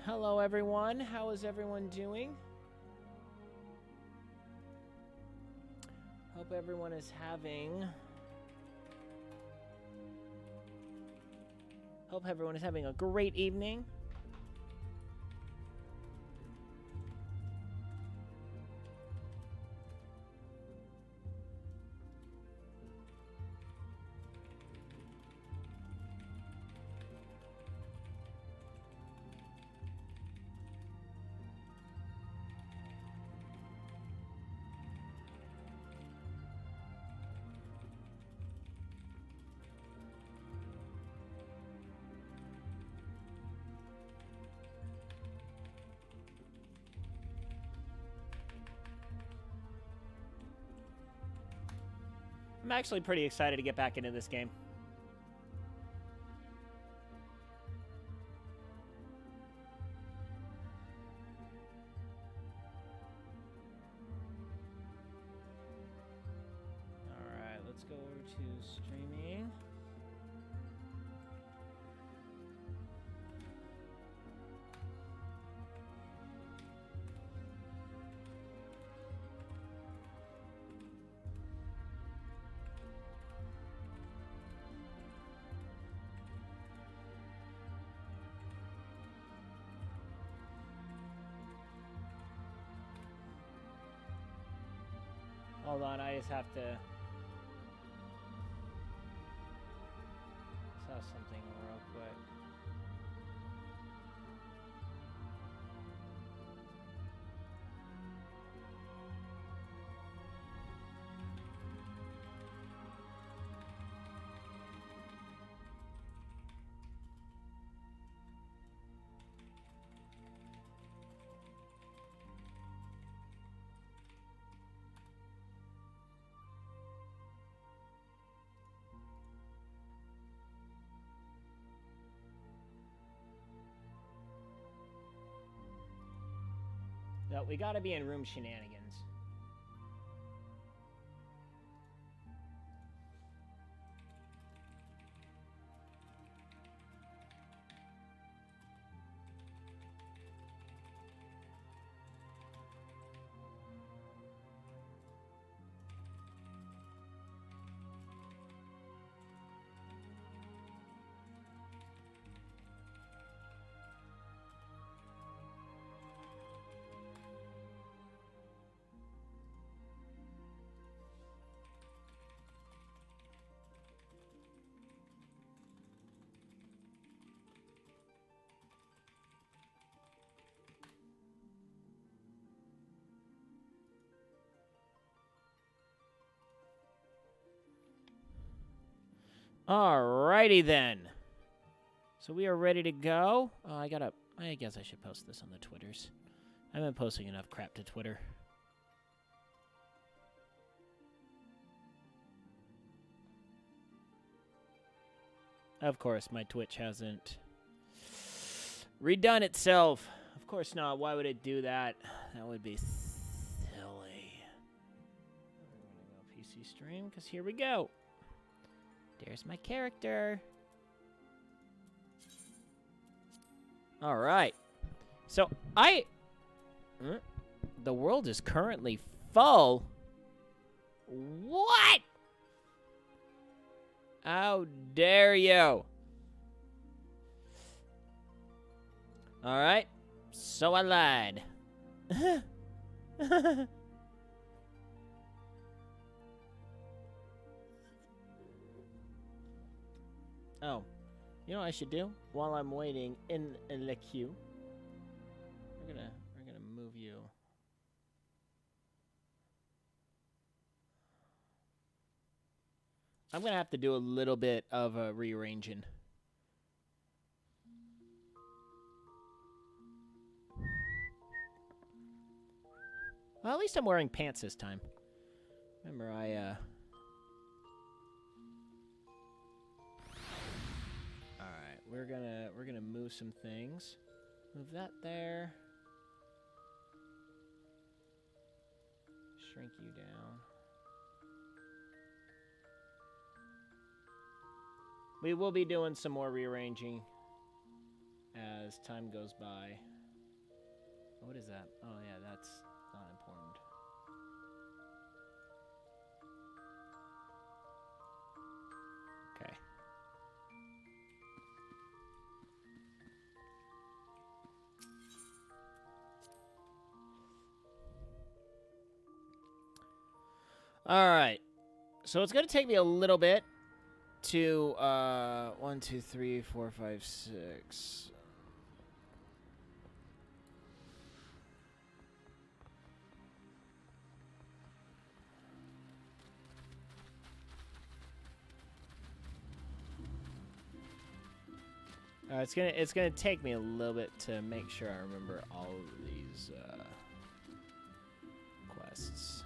Hello everyone, how is everyone doing? Hope everyone is having a great evening. I'm actually pretty excited to get back into this game. Alright, let's go over to streaming. Hold on, I just have to saw something real quick. No, we gotta be in room shenanigans. Alrighty then. So we are ready to go. I guess I should post this on the Twitters. I've been posting enough crap to Twitter. Of course, my Twitch hasn't redone itself. Of course not. Why would it do that? That would be silly. I'm going to go PC stream, because here we go. There's my character. All right. So the world is currently full. What? How dare you? All right. So I lied. Oh, you know what I should do while I'm waiting in the queue? We're gonna move you. I'm gonna have to do a little bit of rearranging. Well, at least I'm wearing pants this time. Remember, Alright, we're gonna move some things. Move that there. Shrink you down. We will be doing some more rearranging. as time goes by. What is that? Oh, yeah, that's not important. Okay. All right. So it's going to take me a little bit to 1, 2, 3, 4, 5, 6. It's gonna take me a little bit to make sure I remember all of these quests.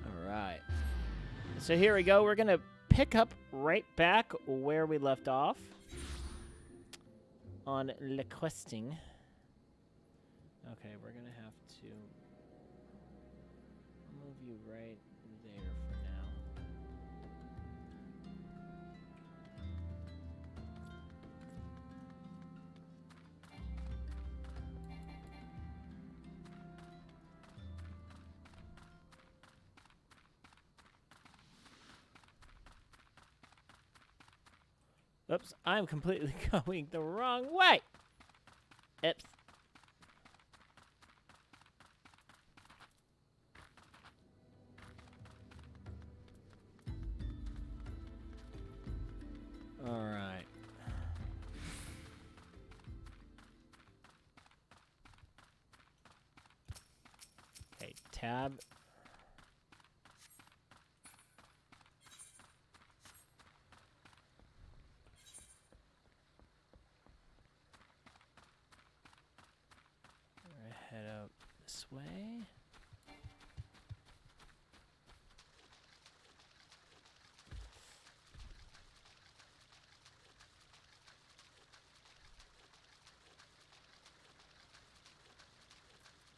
All right. So here we go. We're gonna pick up right back where we left off on le questing. Okay, we're gonna have to move you right there for now. Oops, I'm completely going the wrong way. Oops. All right. Okay, tab. Head out this way.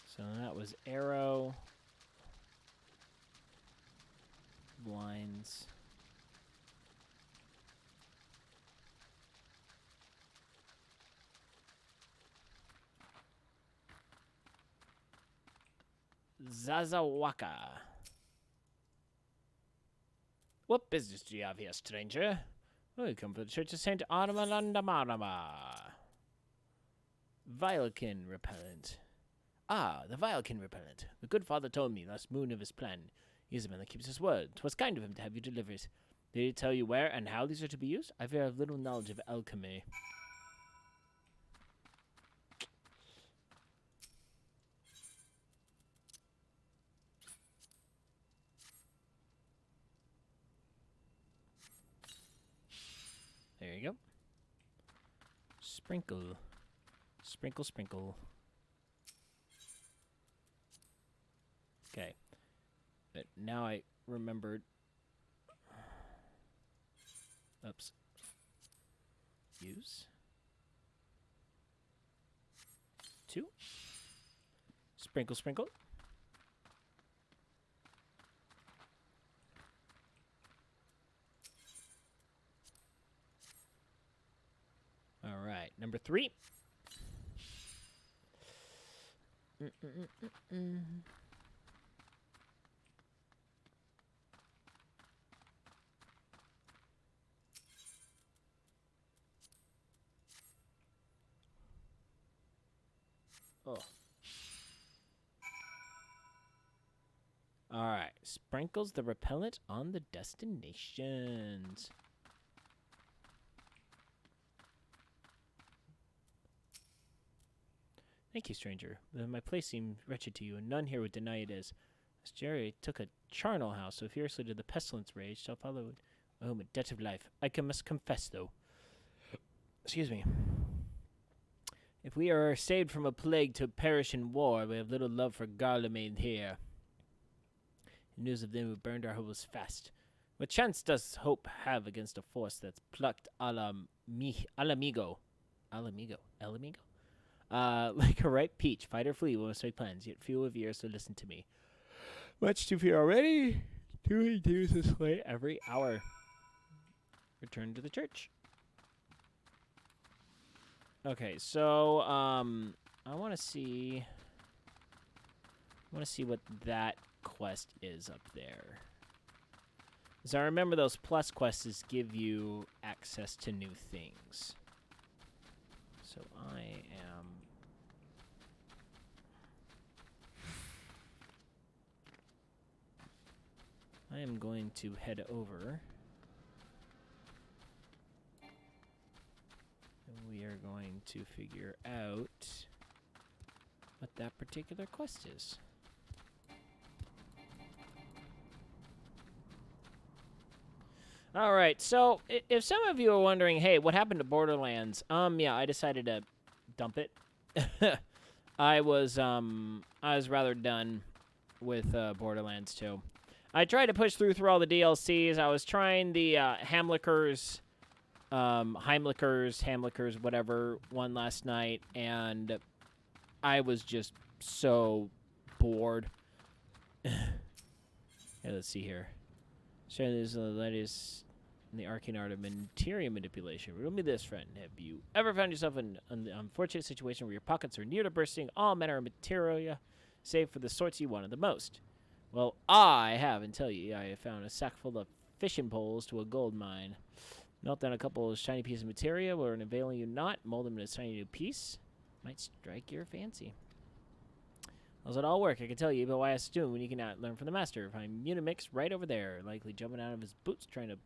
So that was arrow, blinds. Zazawaka. What business do you have here, stranger? Oh, you come from the Church of Saint Armalandamarama. Vilekin repellent. Ah, the Vilekin repellent. The good father told me last moon of his plan. He is a man that keeps his word. 'Twas kind of him to have you deliver it. Did he tell you where and how these are to be used? I fear I have little knowledge of alchemy. There you go. Sprinkle. Sprinkle, sprinkle. Okay. But now I remembered. Oops. Use. 2. Sprinkle, sprinkle. All right, number 3. Oh. All right, sprinkles the repellent on the destinations. Thank you, stranger. My place seemed wretched to you, and none here would deny it is. As Jerry took a charnel house so fiercely did the pestilence rage, shall follow home a debt of life. I must confess, though. Excuse me. If we are saved from a plague to perish in war, we have little love for Garlemald here. News of them who burned our hovels fast. What chance does hope have against a force that's plucked Alamigo? Alamigo? Like a ripe peach, fight or flee. We must make plans. Yet few of you are so listen to me. Much to fear already. Doing dues this way every hour. Return to the church. Okay, so I want to see what that quest is up there. As I remember, those plus quests give you access to new things. So I am going to head over. And we are going to figure out what that particular quest is. All right, so if some of you are wondering, hey, what happened to Borderlands? Yeah, I decided to dump it. I was rather done with Borderlands 2. I tried to push through all the DLCs. I was trying the Heimlichers, whatever, one last night, and I was just so bored. Hey, let's see here. Sharing this the latest in the arcane art of material manipulation. Riddle me this, friend. Have you ever found yourself in an unfortunate situation where your pockets are near to bursting, all manner of materia, save for the sorts you wanted the most? Well, I have, and tell you, I have found a sack full of fishing poles to a gold mine. Melt down a couple of shiny pieces of materia, where an availing you not, mold them into a tiny new piece. Might strike your fancy. How's it all work? I can tell you, but why ask Doom when you can learn from the master? Find Unimix right over there, likely jumping out of his boots trying to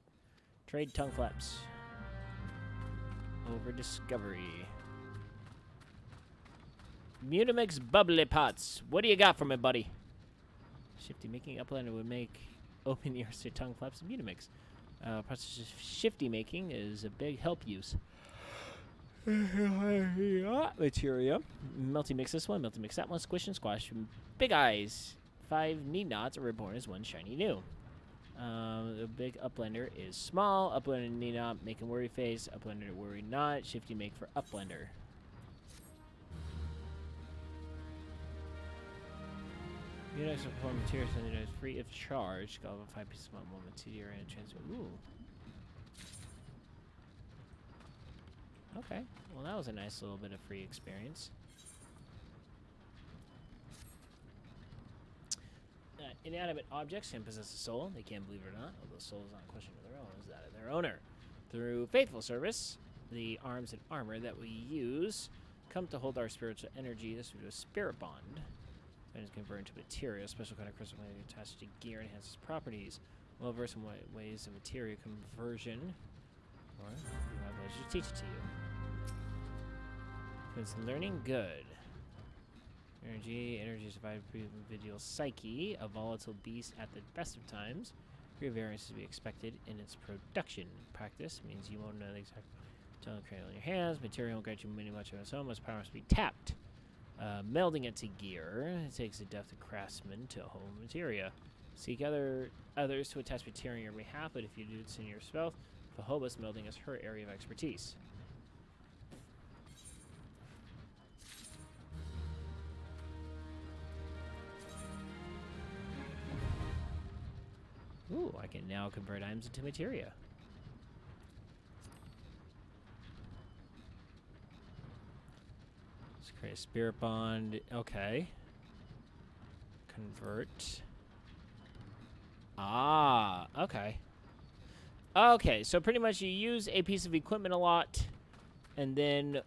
trade tongue flaps over discovery. Munimix bubbly pots. What do you got for me, buddy? Shifty making uplander would make open ears to tongue flaps and Munimix. Process of shifty making is a big help use. Materia. Melty mix this one, melty mix that one, squish and squash. Big eyes. 5 knee knots are reborn as one shiny new. The big uplender is small. Uplender knee knot, making worry face. Uplender worry not. Shifty make for uplender. Unix will perform material something that is free of charge. Go over 5 pieces of one material and transfer. Ooh. Okay, well that was a nice little bit of free experience. Inanimate objects can possess a soul. They can, believe it or not, although soul is not a question of their own, is that of their owner. Through faithful service, the arms and armor that we use come to hold our spiritual energy. This would be a spirit bond. And it's converted into material. A special kind of crystal attached to gear enhances properties. Well versed in ways of material conversion. Or you have those to teach it to you. It's learning good. Energy is divided between individual psyche, a volatile beast at the best of times. Degree of variance is to be expected in its production. Practice means you won't know the exact tone cradle in your hands. Material won't grant you many much of its own. Most power must be tapped. Melding it to gear. It takes a deft craftsman to hold materia. Seek others to attach materia on your behalf, but if you do this in your spell, Fahoba's melding is her area of expertise. Ooh, I can now convert items into materia. Let's create a spirit bond. Okay. Convert. Ah, okay. Okay, so pretty much you use a piece of equipment a lot, and then...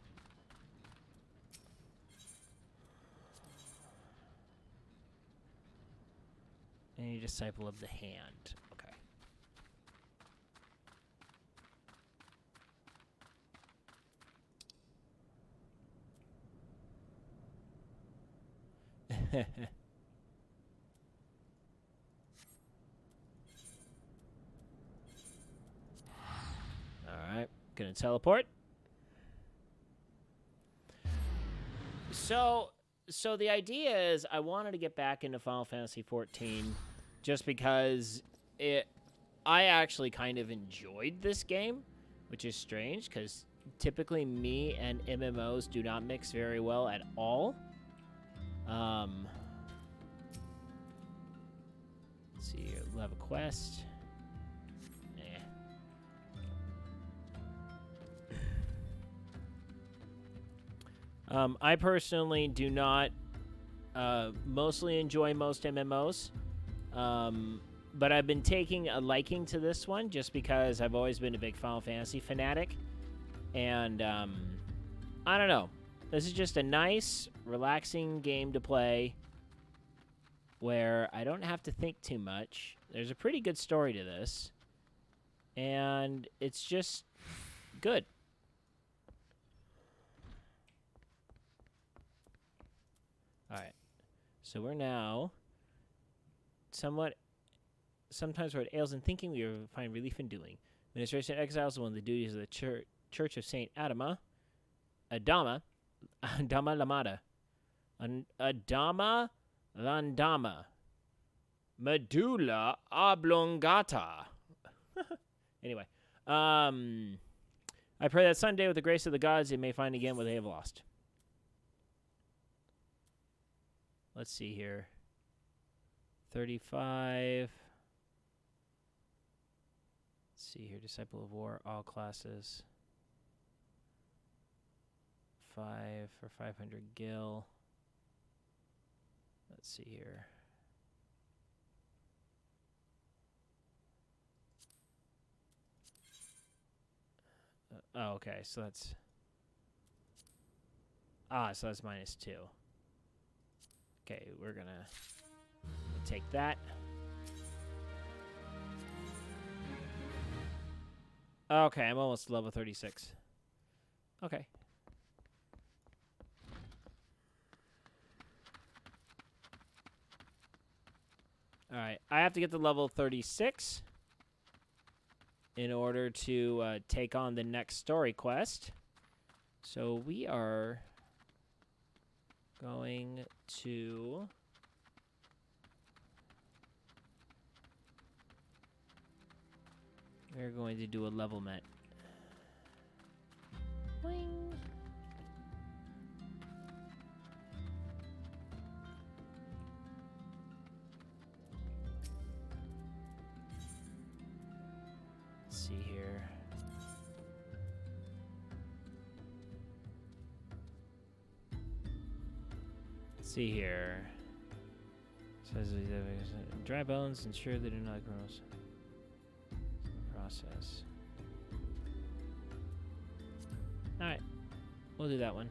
Any disciple of the hand. Okay. Alright, gonna teleport. So the idea is I wanted to get back into Final Fantasy XIV just because I actually kind of enjoyed this game, which is strange because typically me and MMOs do not mix very well at all. Let's see here. We'll have a quest. I personally do not mostly enjoy most MMOs, but I've been taking a liking to this one just because I've always been a big Final Fantasy fanatic, and I don't know. This is just a nice, relaxing game to play where I don't have to think too much. There's a pretty good story to this, and it's just good. All right, so we're now sometimes what ails in thinking we find relief in doing. Administration exiles one of the duties of the Church of Saint Adama Lamada. Adama Landama. Medulla oblongata. Anyway, I pray that Sunday, with the grace of the gods, they may find again what they have lost. Let's see here. 35. Let's see here. Disciple of War, all classes. 5 for 500 gil. Let's see here. Oh, okay. So that's... so that's -2. Okay, we're gonna take that. Okay, I'm almost level 36. Okay. Alright, I have to get to level 36 in order to take on the next story quest. So we are going to... We're going to do a levelment. Boing. Let's see here. Let's see here. Says dry bones ensure they do not grow. Process. All right, we'll do that one.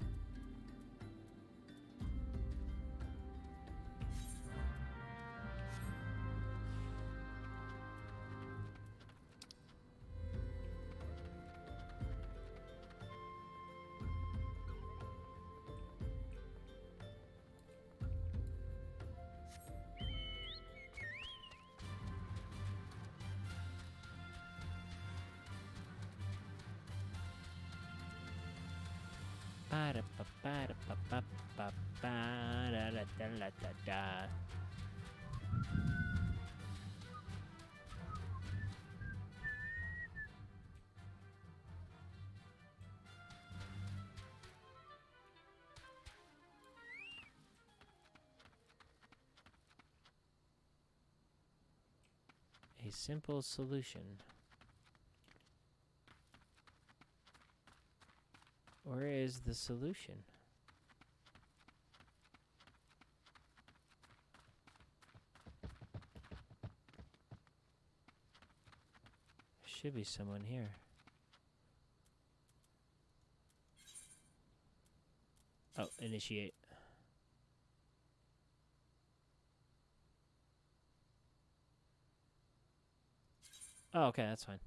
A simple solution. Where is the solution? Should be someone here. Oh, initiate. Oh, okay, that's fine.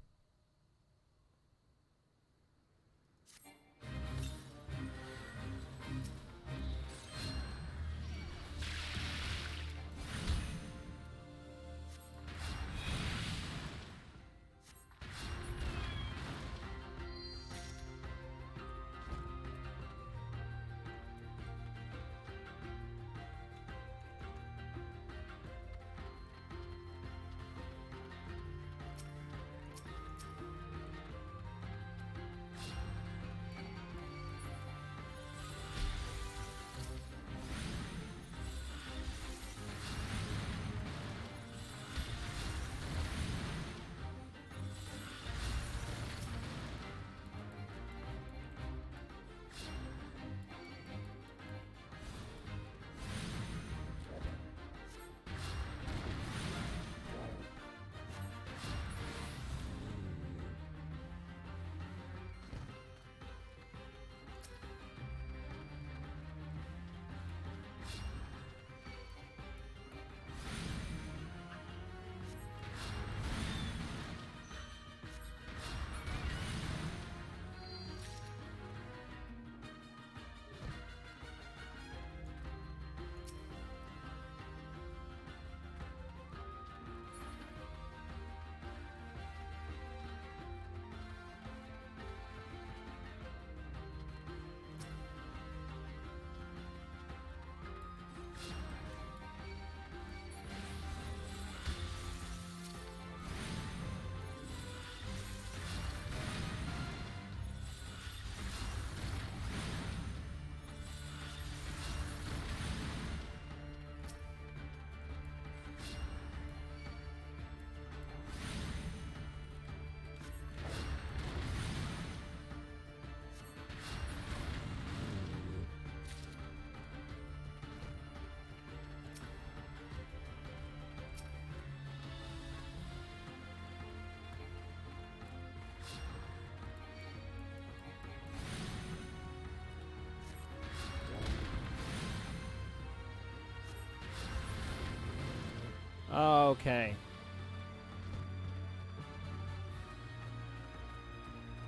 Okay.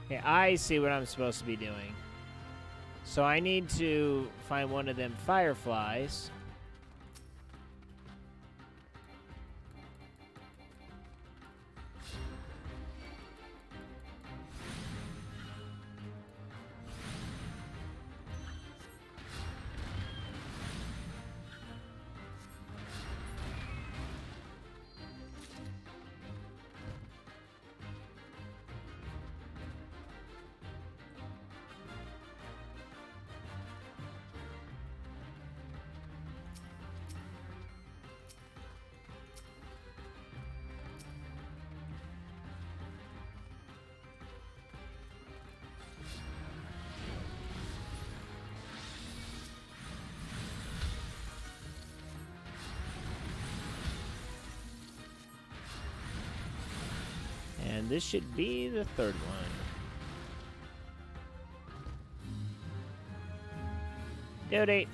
Okay, I see what I'm supposed to be doing. So I need to find one of them fireflies. And this should be the third one. Duty.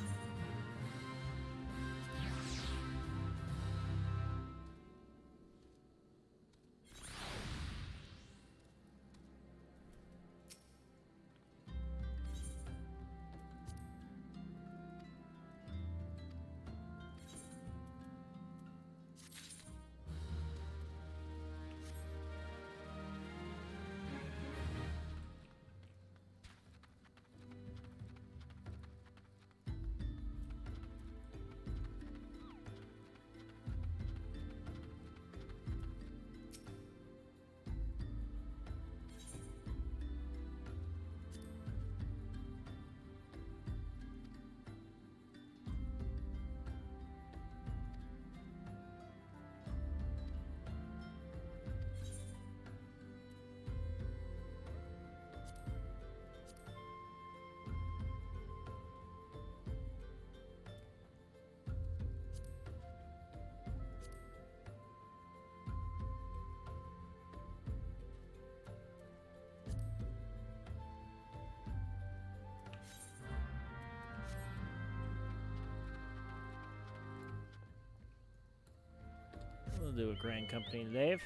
We'll do a grand company, Dave.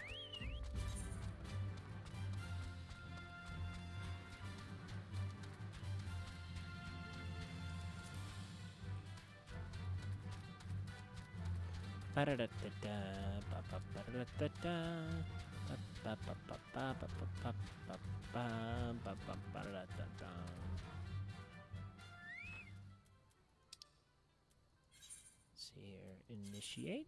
See here, initiate.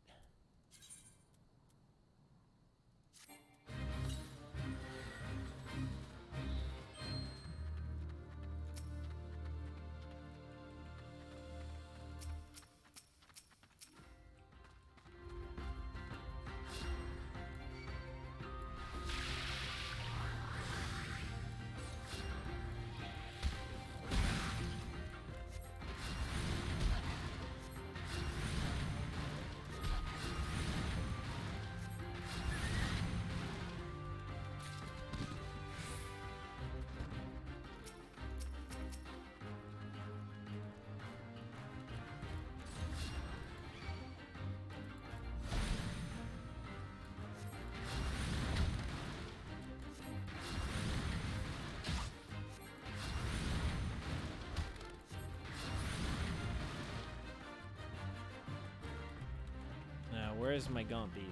Now, where's my gaunt beak?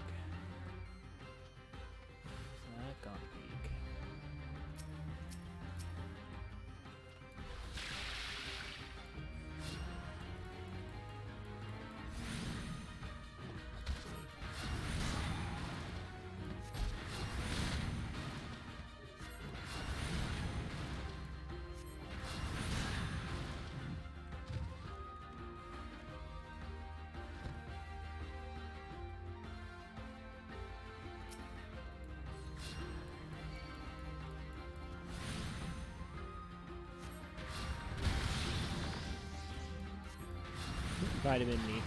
That gaunt beak. Vitamin me.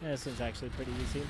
Yeah, this one's actually pretty easy.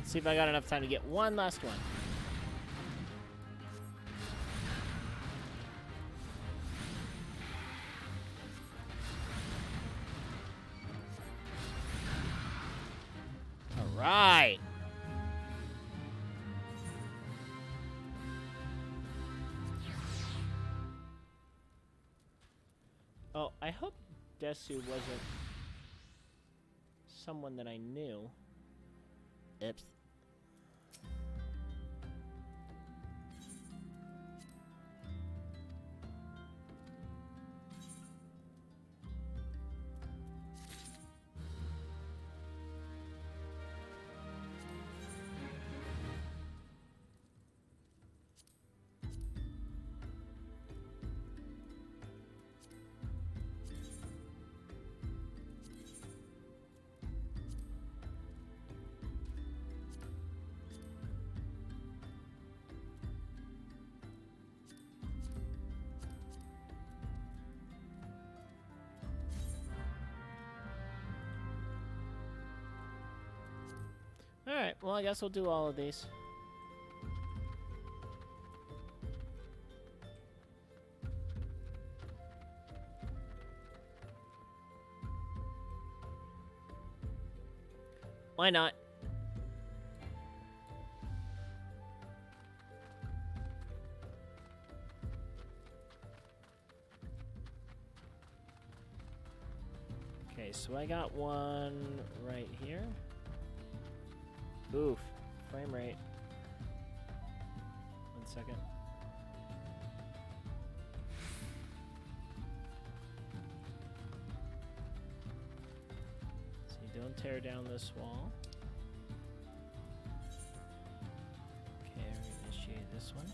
See if I got enough time to get one last one. All right. Oh, I hope Desu wasn't someone that I knew. Oops. Alright, well, I guess we'll do all of these. Why not? Okay, so I got one right here. Oof, frame rate. 1 second. So you don't tear down this wall. Okay, reinitiate this one.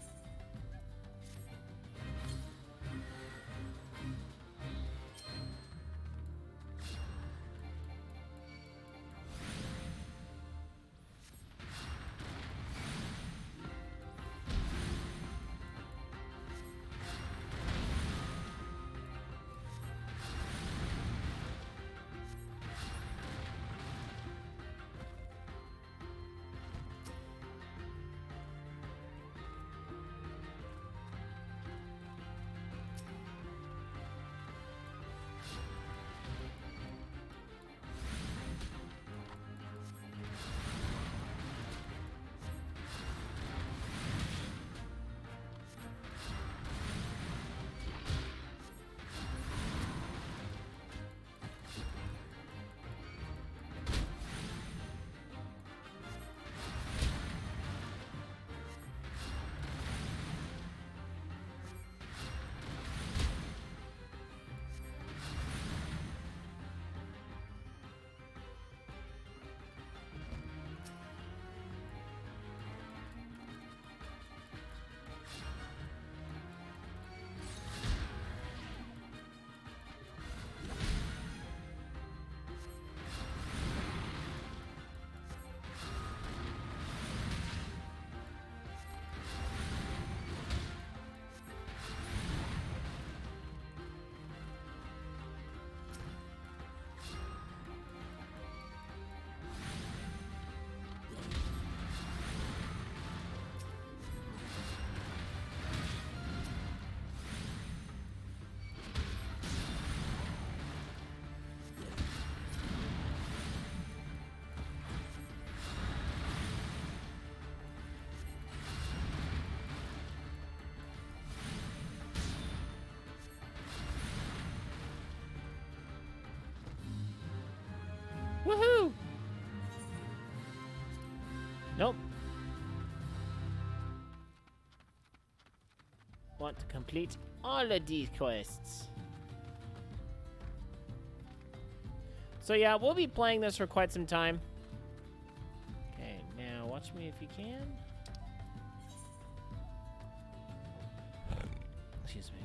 Woohoo! Nope. Want to complete all of these quests. So yeah, we'll be playing this for quite some time. Okay, now watch me if you can. Excuse me.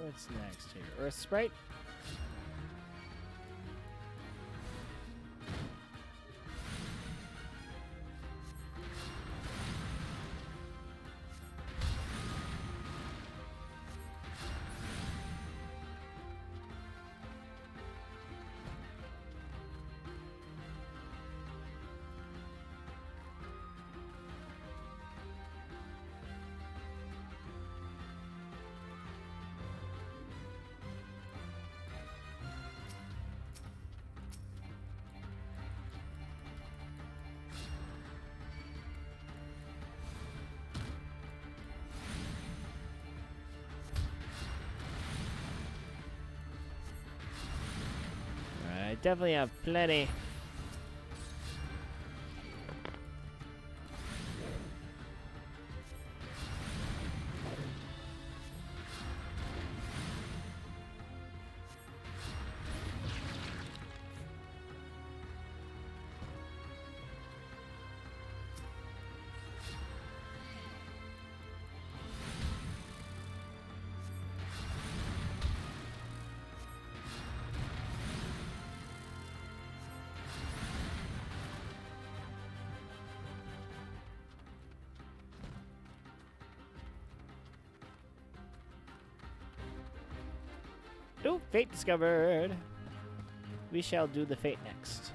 What's next here? Earth Sprite? I definitely have plenty. Oh, fate discovered. We shall do the fate next.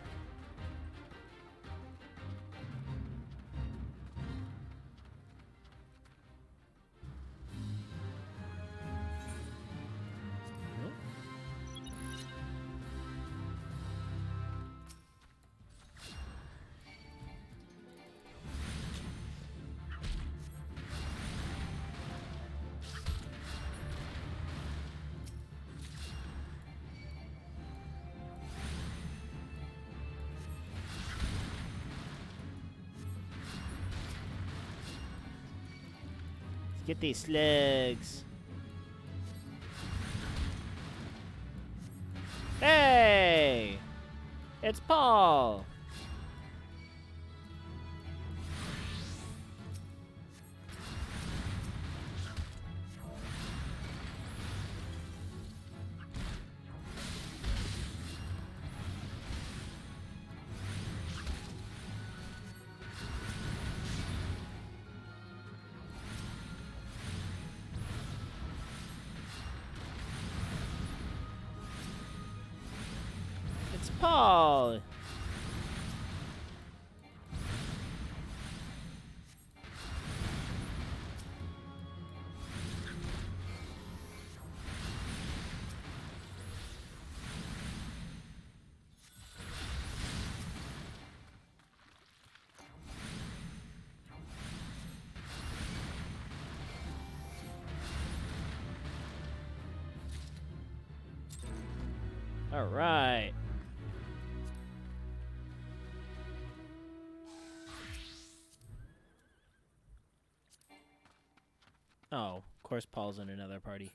Get these slugs. Hey! It's Paul! It's Paul! All right. Oh, of course Paul's in another party.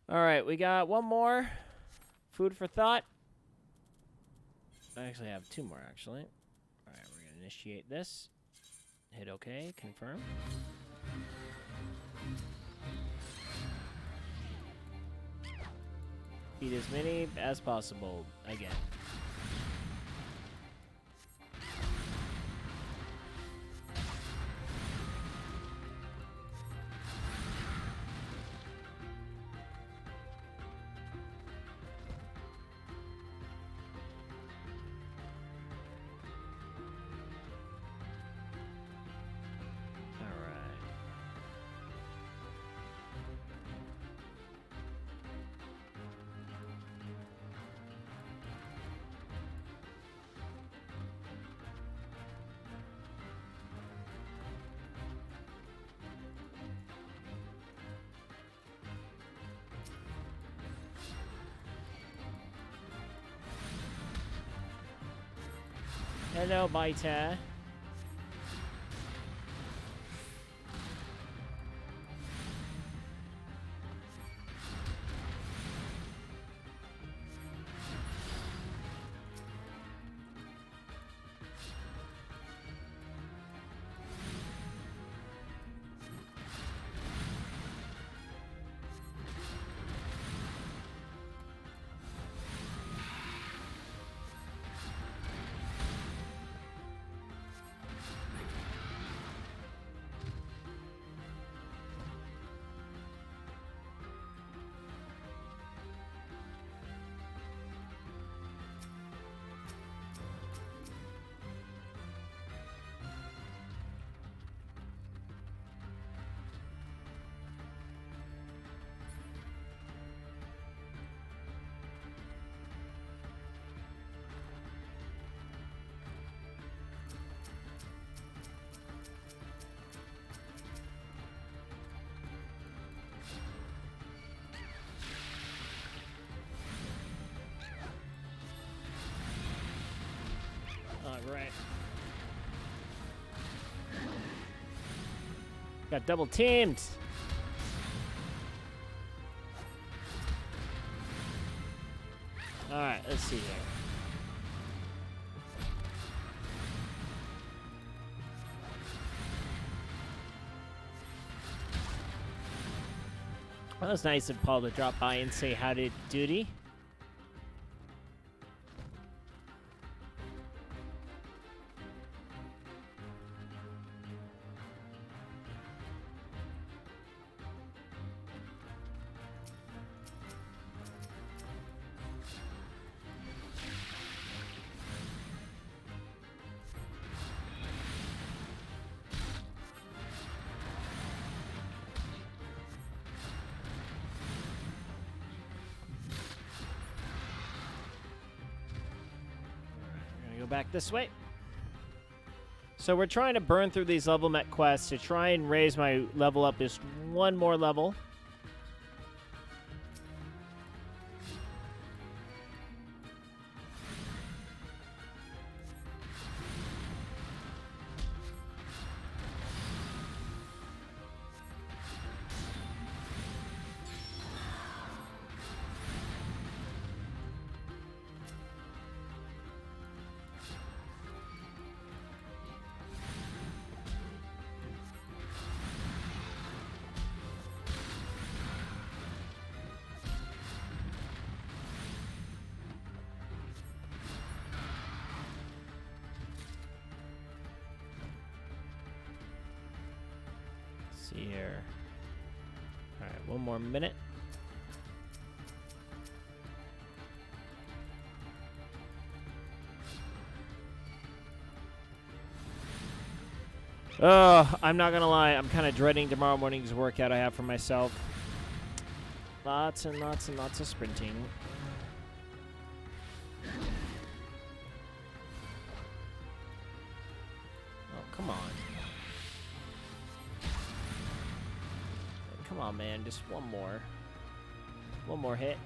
All right, we got one more. Food for thought. I actually have two more, actually. All right, we're going to initiate this. Hit OK, confirm. Feed as many as possible, again. Hello, Biter. Right. Got double teamed. All right, let's see here. Well, that was nice of Paul to drop by and say how to duty. Go back this way. So we're trying to burn through these level met quests to try and raise my level up just one more level. See here. All right, one more minute. I'm not gonna lie, I'm kind of dreading tomorrow morning's workout I have for myself. Lots and lots and lots of sprinting. Oh, come on. Come on, man, just one more. One more hit.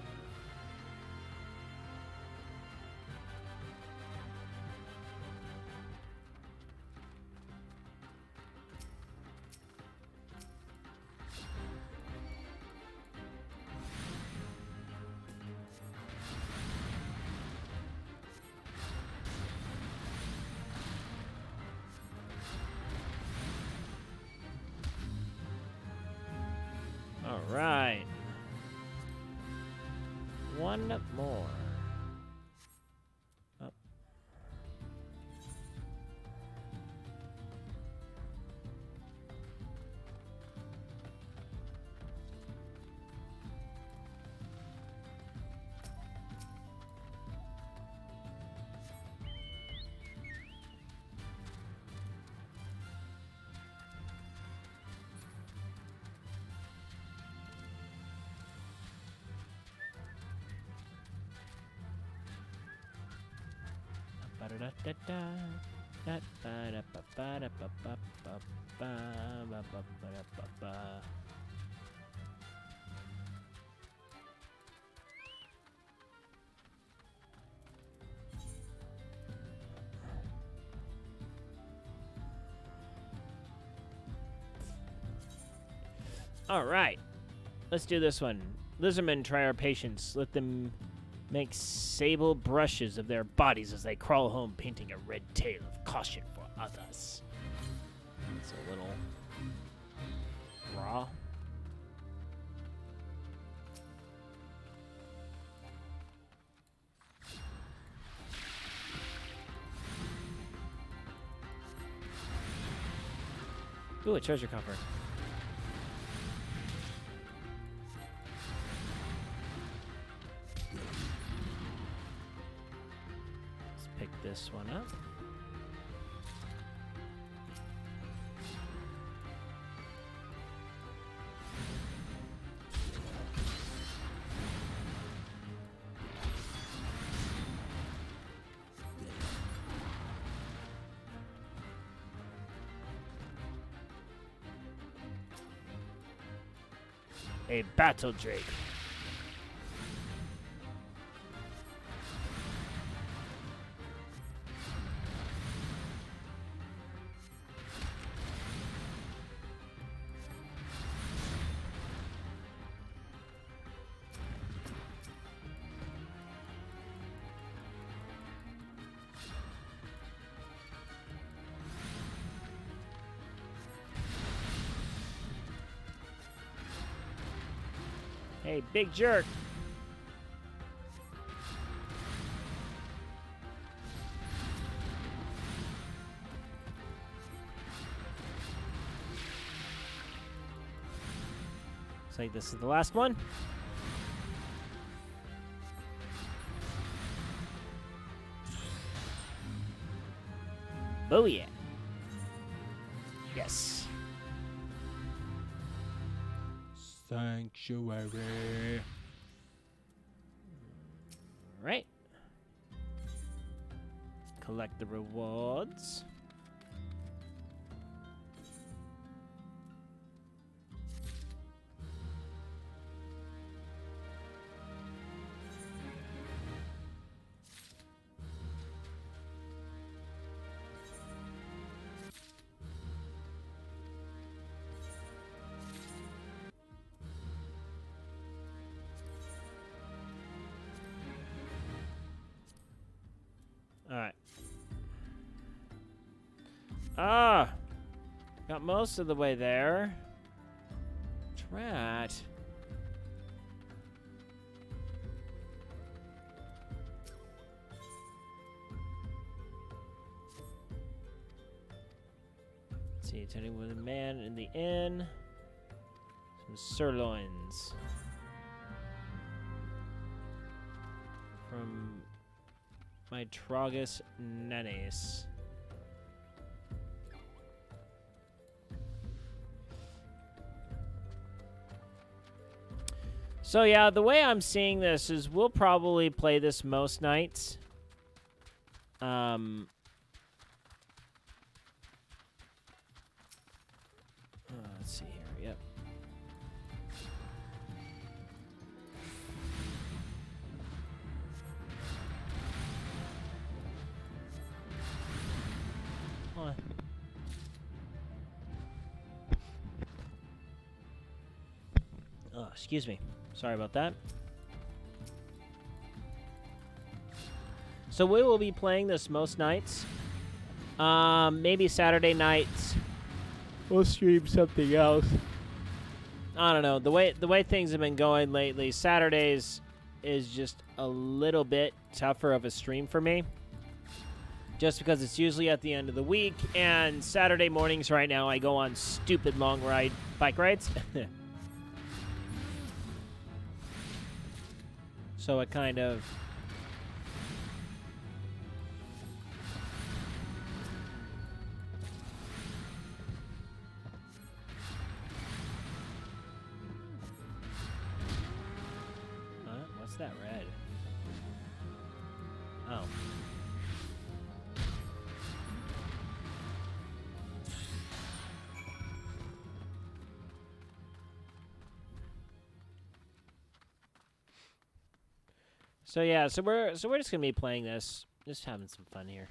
All right. One more. Up. All right, let's do this one. Lizardmen try our patience. Let them make sable brushes of their bodies as they crawl home, painting a red tail of caution for others. It's a little raw. Ooh, a treasure coffer. This one up. A battle drake. Hey, big jerk. Looks like this is the last one. Oh yeah. Yes. Sanctuary. Right. collect the rewards. Alright. Ah! Got most of the way there. Drat. Let's see, attending with a man in the inn. Some sirloins. From my Tragus Nanes. So yeah, the way I'm seeing this is we'll probably play this most nights. Let's see here. Yep. Oh, excuse me. Sorry about that. So we will be playing this most nights. Maybe Saturday nights. We'll stream something else. I don't know. The way things have been going lately, Saturdays is just a little bit tougher of a stream for me. Just because it's usually at the end of the week, and Saturday mornings right now I go on stupid long bike rides. So it kind of... What's that red? Oh. So yeah, so we're just gonna be playing this, just having some fun here.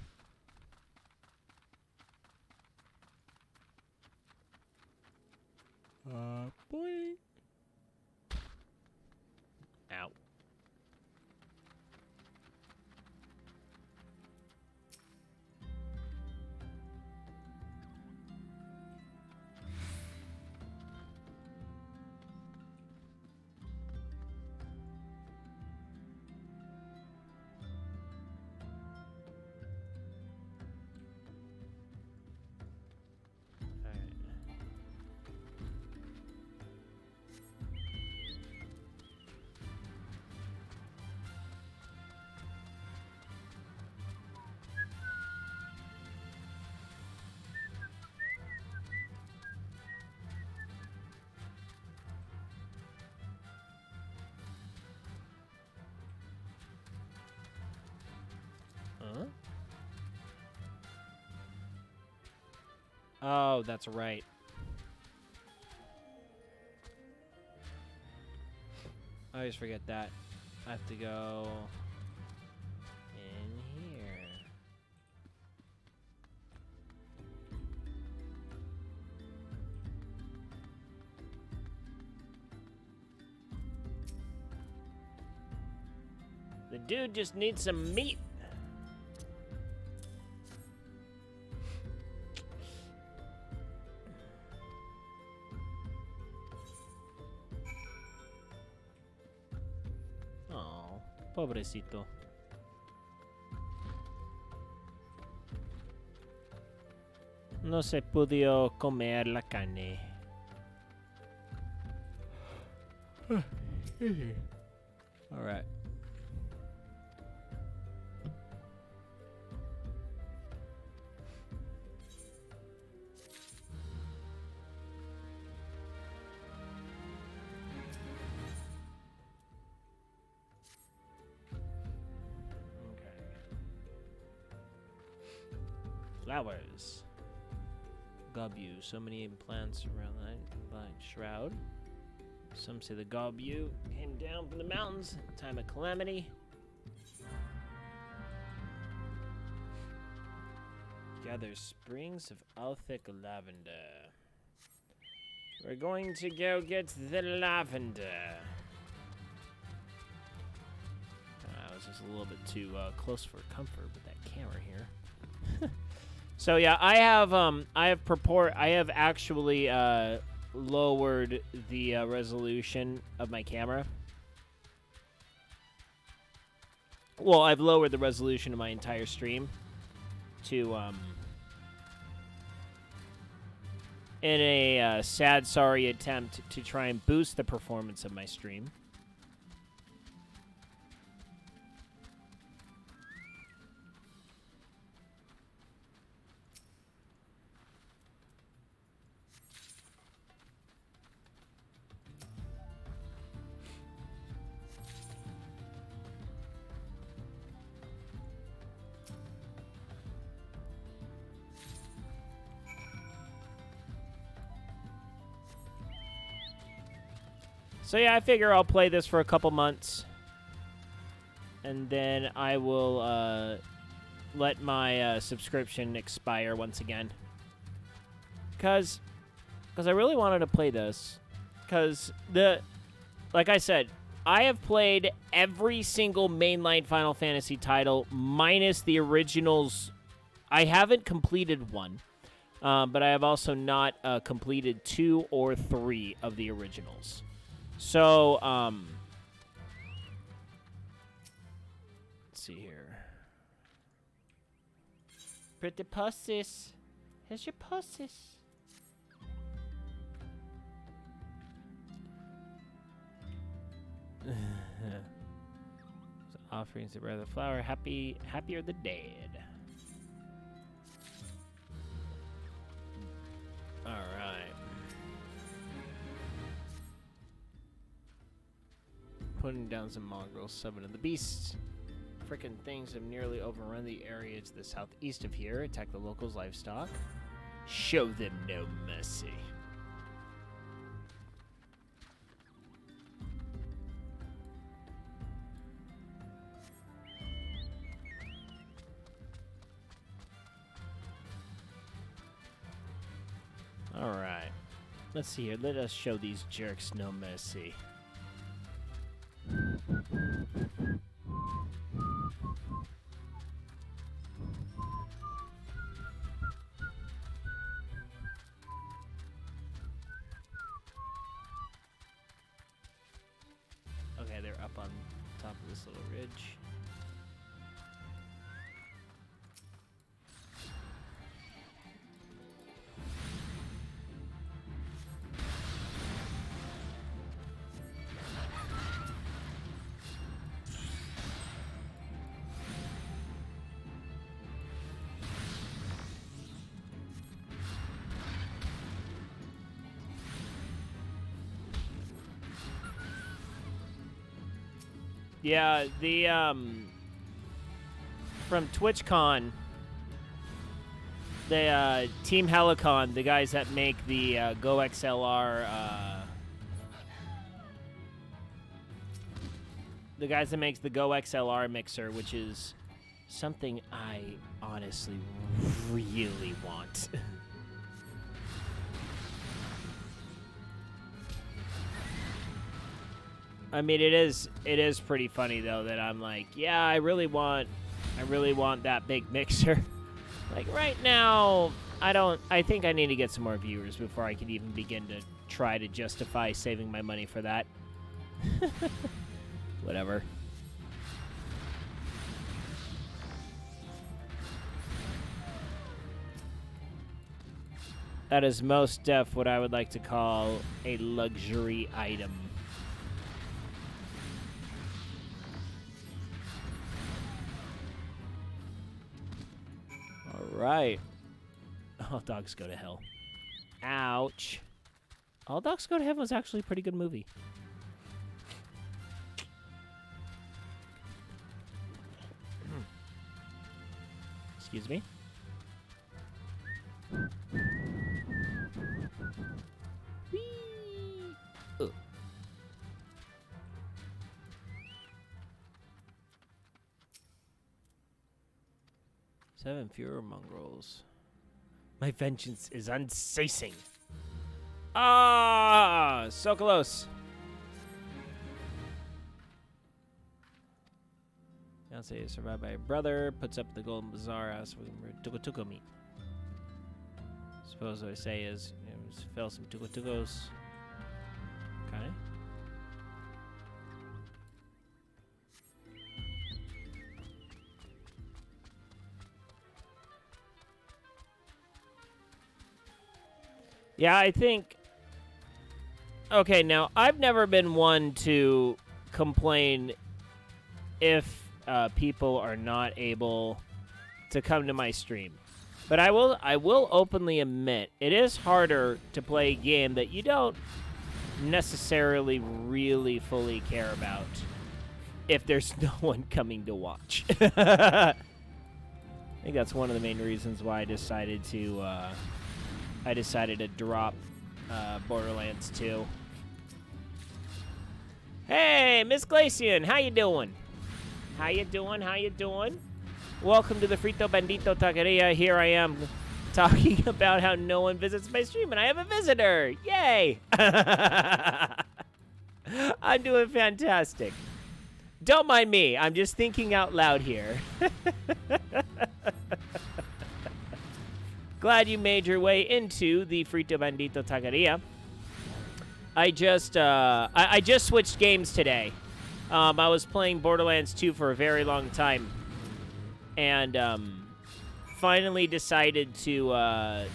Boy. Ow. Huh? Oh, that's right. I always forget that. I have to go in here. The dude just needs some meat. Oh, pobrecito. No se pudo comer la carne. All right. flowers. Gobu. So many plants around the line. Shroud. Some say the Gobu came down from the mountains at the time of calamity. Gather springs of Althic lavender. We're going to go get the lavender. I was just a little bit too close for comfort with that camera here. So yeah, I have actually lowered the resolution of my camera. Well, I've lowered the resolution of my entire stream to in a sad, sorry attempt to try and boost the performance of my stream. So yeah, I figure I'll play this for a couple months, and then I will let my subscription expire once again. Cause I really wanted to play this, cause like I said, I have played every single mainline Final Fantasy title minus the originals. I haven't completed one, but I have also not completed 2 or 3 of the originals. So, let's see here. Pretty pusses. Here's your pusses. So offerings of the flower, happier the dead. All right. Putting down some mongrels, summoning the beasts. Frickin' things have nearly overrun the area to the southeast of here. Attack the locals' livestock. Show them no mercy. All right. Let's see here. Let us show these jerks no mercy. Okay, they're up on top of this little ridge. Yeah, the from TwitchCon, the Team Helicon, the guys that make the Go XLR, the guys that makes the Go XLR mixer, which is something I honestly really want. I mean, it is pretty funny though that I'm like, yeah, I really want that big mixer. Like right now, I think I need to get some more viewers before I can even begin to try to justify saving my money for that. Whatever. That is most def what I would like to call a luxury item. Right. All Dogs Go to Hell. Ouch. All Dogs Go to Heaven was actually a pretty good movie. Excuse me. 7 fewer mongrels. My vengeance is unceasing. Ah, so close. Fiance is survived by a brother. Puts up the golden bazaar. Asks for tuko meat. Suppose what I say is, fill some tukos. Okay. Yeah, I think... Okay, now, I've never been one to complain if people are not able to come to my stream. But I will openly admit, it is harder to play a game that you don't necessarily really fully care about if there's no one coming to watch. I think that's one of the main reasons why I decided to drop Borderlands 2. Hey, Miss Glacian, how you doing? How you doing? How you doing? Welcome to the Frito Bandito Taqueria. Here I am talking about how no one visits my stream, and I have a visitor. Yay! I'm doing fantastic. Don't mind me. I'm just thinking out loud here. Glad you made your way into the Frito Bandito Taqueria. I just switched games today. I was playing Borderlands 2 for a very long time, and finally decided to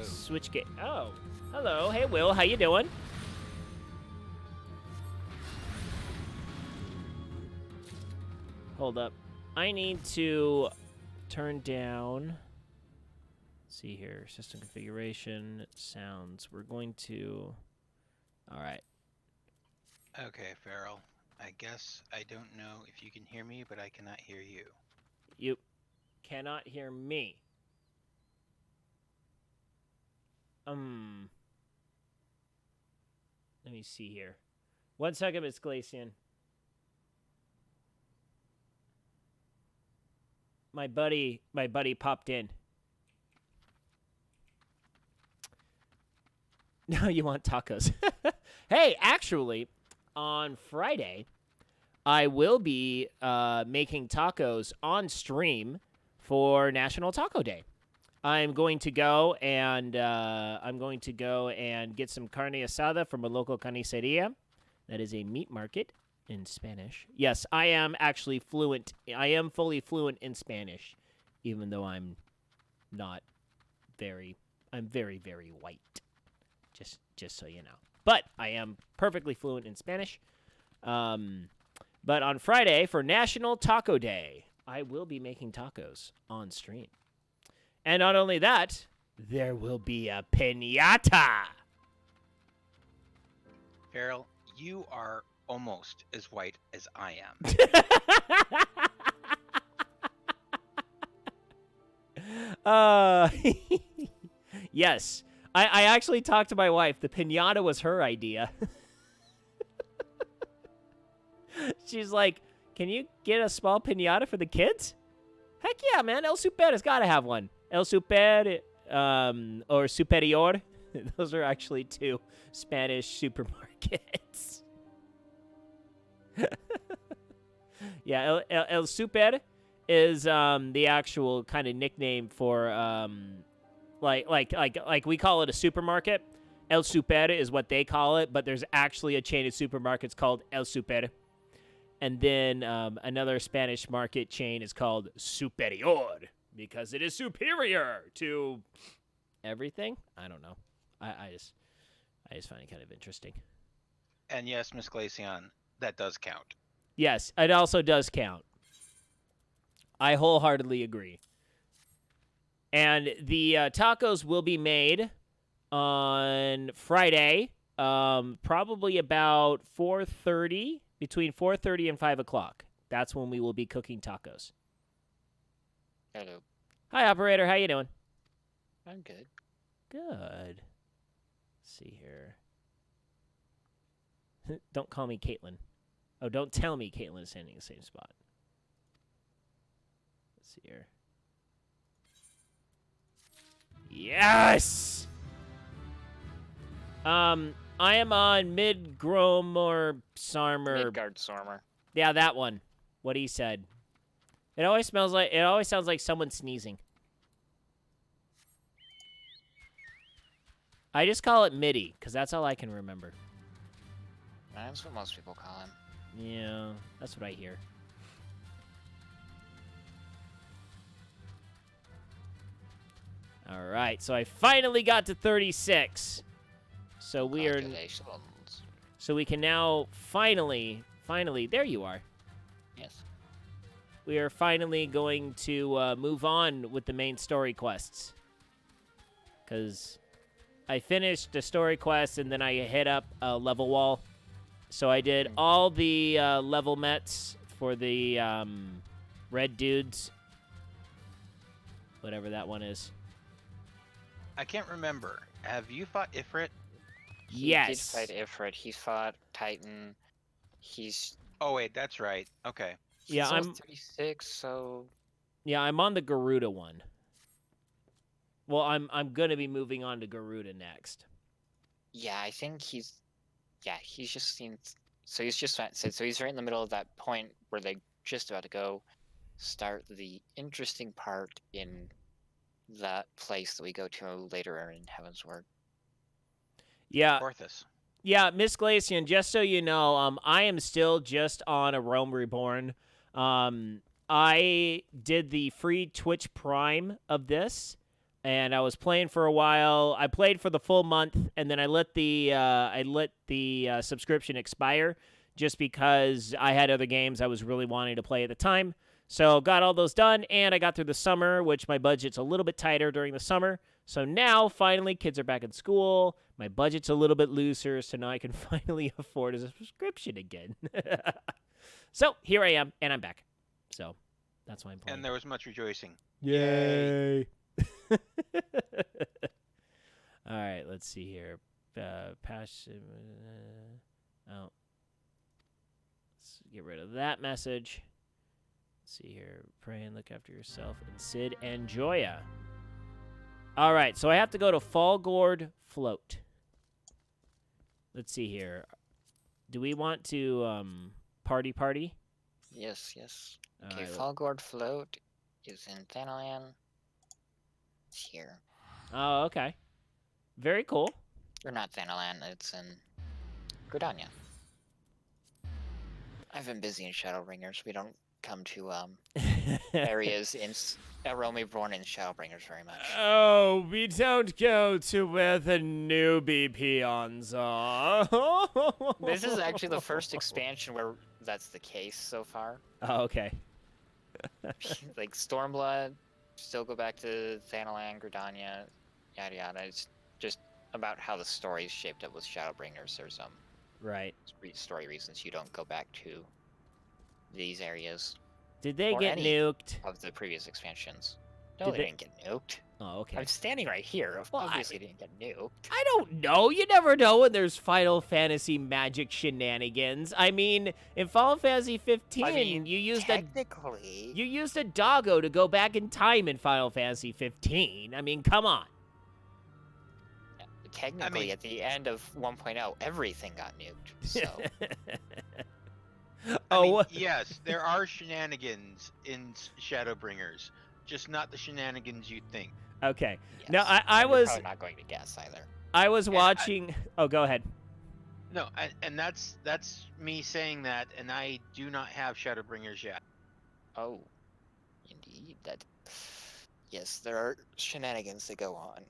switch game. Oh, hello. Hey, Will. How you doing? Hold up. I need to turn down... Let's see here. System configuration. Sounds. We're going to... All right. Okay, Farrell. I guess I don't know if you can hear me, but I cannot hear you. You cannot hear me. Let me see here. 1 second, Miss Glacian. My buddy popped in. No, you want tacos. Hey, actually, on Friday, I will be making tacos on stream for National Taco Day. I'm going to go and get some carne asada from a local carniceria. That is a meat market in Spanish. Yes, I am actually fluent. I am fully fluent in Spanish, even though I'm not very. I'm very, very white. Just so you know. But I am perfectly fluent in Spanish. But on Friday, for National Taco Day, I will be making tacos on stream. And not only that, there will be a piñata. Farrell, you are almost as white as I am. Yes. I actually talked to my wife. The piñata was her idea. She's like, can you get a small piñata for the kids? Heck yeah, man. El Super's got to have one. El Super or Superior. Those are actually two Spanish supermarkets. Yeah, El Super is the actual kind of nickname for... Like we call it a supermarket. El Super is what they call it, but there's actually a chain of supermarkets called El Super. And then another Spanish market chain is called Superior because it is superior to everything. I don't know. I just find it kind of interesting. And yes, Miss Glacian, that does count. Yes, it also does count. I wholeheartedly agree. And the tacos will be made on Friday, probably about 4:30, between 4:30 and 5 o'clock. That's when we will be cooking tacos. Hello. Hi, operator. How you doing? I'm good. Good. Let's see here. Don't call me Caitlin. Oh, don't tell me Caitlin is standing in the same spot. Let's see here. Yes! I am on Midgromor Sarmer. Midgard Sormer. Yeah, that one. What he said. It always sounds like someone sneezing. I just call it Midi, because that's all I can remember. That's what most people call him. Yeah, that's what I hear. All right, so I finally got to 36. So we are. Congratulations. So we can now finally, there you are. Yes. We are finally going to move on with the main story quests. Because I finished the story quest and then I hit up a level wall. So I did all the level mets for the red dudes. Whatever that one is. I can't remember. Have you fought Ifrit? He Yes. did fight Ifrit. He fought Titan. He's Oh wait, that's right. Okay. Yeah, level I'm 36, so I'm on the Garuda one. Well, I'm gonna be moving on to Garuda next. yeah, I think he's just seen. So he's just so he's right in the middle of that point where they just about to go start the interesting part in that place that we go to later in Heaven's Word. Yeah, Porthos. yeah, Miss Glacian, just so you know, I am still just on a Realm Reborn. I did the free Twitch Prime of this, and I was playing for a while. I played for the full month, and then I let the subscription expire just because I had other games I was really wanting to play at the time. So got all those done, and I got through the summer, which my budget's a little bit tighter during the summer. So now, finally, kids are back in school. My budget's a little bit looser, so now I can finally afford a subscription again. So here I am, and I'm back. So that's why I'm playing. And there was much rejoicing. Yay! All right, let's see here. Passion. Oh, let's get rid of that message. Let's see here. Pray and look after yourself. And Sid and Joya. All right, so I have to go to Fallgord Float. Let's see here. Do we want to party? Yes, yes. Okay, Alright, Fallgord Float is in Thanalan. It's here. Oh, okay. Very cool. Or not Thanalan, it's in Gridania. I've been busy in Shadowbringers. We don't come to areas in Realm Reborn and Shadowbringers very much. Oh, we don't go to where the newbie peons are. This is actually the first expansion where that's the case so far. Oh, okay. Like Stormblood, still go back to Thanalan, Gridania, yada yada. It's just about how the story is shaped up with Shadowbringers. There's Right. story reasons you don't go back to these areas Did they Or get any- nuked? of the previous expansions. No, Did they they- didn't get nuked. Oh, okay. I'm standing right here. Well, Obviously, they didn't get nuked. I don't know. You never know when there's Final Fantasy magic shenanigans. I mean, in Final Fantasy 15, I mean, you used a doggo to go back in time in Final Fantasy 15. I mean, come on. Technically, at the end of 1.0, everything got nuked. So I mean, Oh, yes, there are shenanigans in Shadowbringers, just not the shenanigans you'd think. okay. yes. No, I And you're was probably not going to guess either. I was I- watching. Oh, go ahead. No, and that's me saying that, and I do not have Shadowbringers yet. Oh, indeed. Yes, there are shenanigans that go on.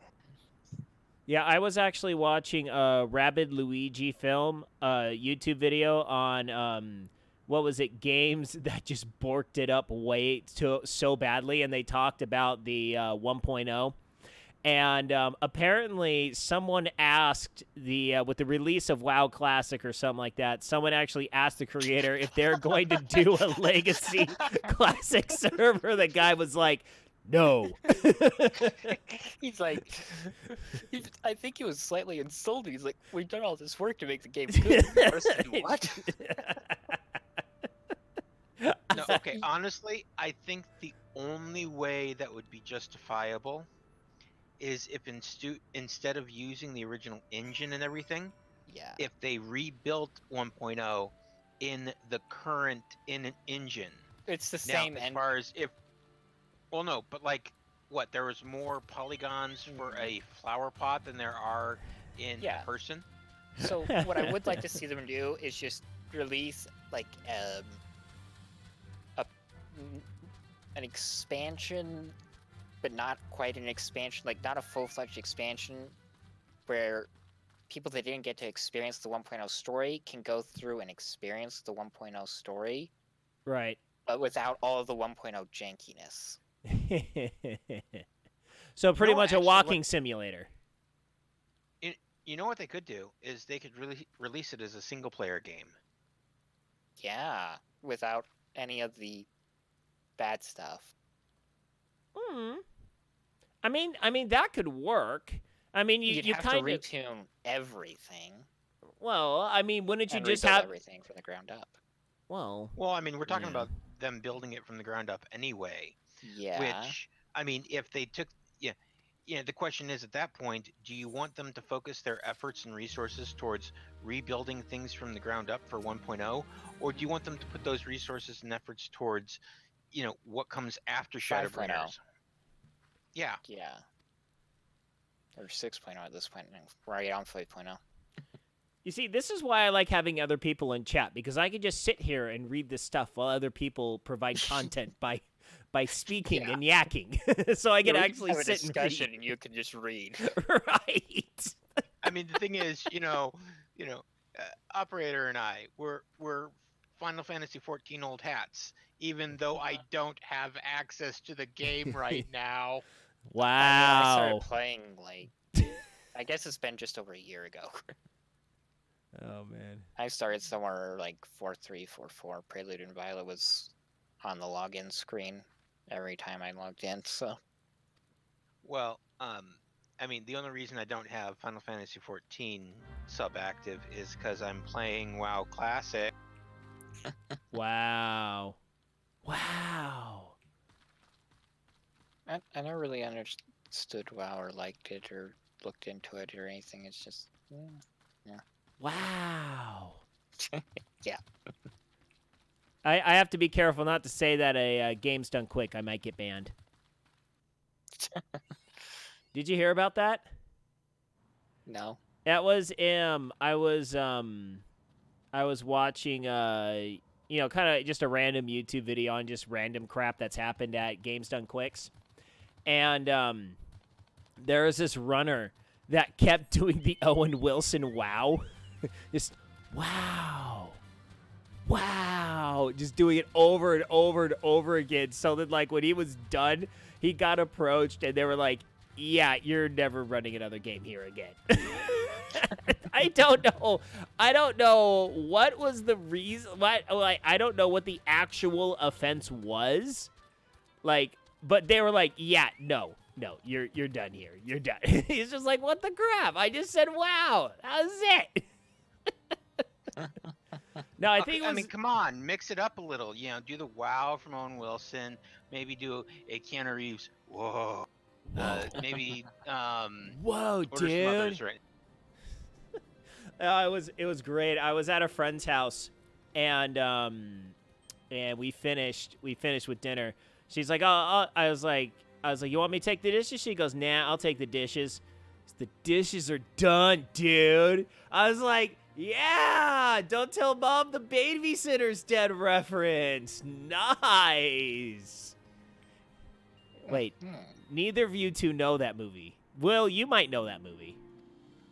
Yeah, I was actually watching a Rabid Luigi film, YouTube video on what was it, games that just borked it up way so badly, and they talked about the 1.0. And apparently, someone asked with the release of WoW Classic or something like that, someone actually asked the creator if they're going to do a Legacy Classic server. The guy was like, "No." He's like, I think he was slightly insulted. He's like, we've done all this work to make the game good. What? No, okay, honestly, I think the only way that would be justifiable is if instead of using the original engine and everything, Yeah. if they rebuilt 1.0 in the current engine. It's the Now, same as and far as if, well, no, but like, what? There was more polygons for a flower pot than there are in Yeah. a person. so what I would like to see them do is just release like a an expansion, but not quite an expansion, like not a full-fledged expansion, where people that didn't get to experience the 1.0 story can go through and experience the 1.0 story, Right. but without all of the 1.0 jankiness. So pretty No, much a actually, walking simulator. you know what they could do is they could really release it as a single player game. Yeah, without any of the bad stuff. I mean that could work. I mean, You'd you have to kind of retune everything well. I mean, wouldn't you and just rebuild have everything from the ground up. well? Well, I mean, we're talking Yeah. about them building it from the ground up anyway. Yeah. Which, I mean, if they took, the question is at that point, do you want them to focus their efforts and resources towards rebuilding things from the ground up for 1.0, or do you want them to put those resources and efforts towards, what comes after 5.0. Shadowbringers? Yeah. Yeah. Or 6.0 at this point. We're already on 5.0. You see, this is why I like having other people in chat because I can just sit here and read this stuff while other people provide content by speaking Yeah. and yakking. So I can we actually have a sit and discussion read. and you can just read. Right. I mean, the thing is, operator and I, we're Final Fantasy 14 old hats, even though I don't have access to the game right now. I started Wow. playing like I guess it's been just over a year ago. Oh man. I started somewhere like 4344. Prelude and Violet was on the login screen every time I logged in, so Well, I mean, the only reason I don't have Final Fantasy 14 sub active is because I'm playing WoW Classic. Wow. Wow. I never really understood WoW or liked it or looked into it or anything. It's just Wow. yeah. I have to be careful not to say that a game's done quick. I might get banned. Did you hear about that? No. That was I was watching kind of just a random YouTube video on just random crap that's happened at Games Done Quicks. And there was this runner that kept doing the Owen Wilson wow. Just wow. Wow. Just doing it over and over and over again. So that like when he was done, he got approached and they were like, yeah, you're never running another game here again. I don't know what was the reason. I don't know what the actual offense was. Like, but they were like, yeah, no, you're done here. You're done. He's just like, what the crap? I just said, wow. That was it. No, I think it was. I mean, come on, mix it up a little. Do the wow from Owen Wilson. Maybe do a Keanu Reeves. Whoa. Maybe. Whoa, What are some others, dude. right? It was great. I was at a friend's house, and we finished with dinner. She's like, oh, I was like, you want me to take the dishes? She goes, nah, I'll take the dishes. The dishes are done, dude. I was like, yeah, don't tell Mom the babysitter's dead reference. Nice. Wait, neither of you two know that movie. Will, you might know that movie.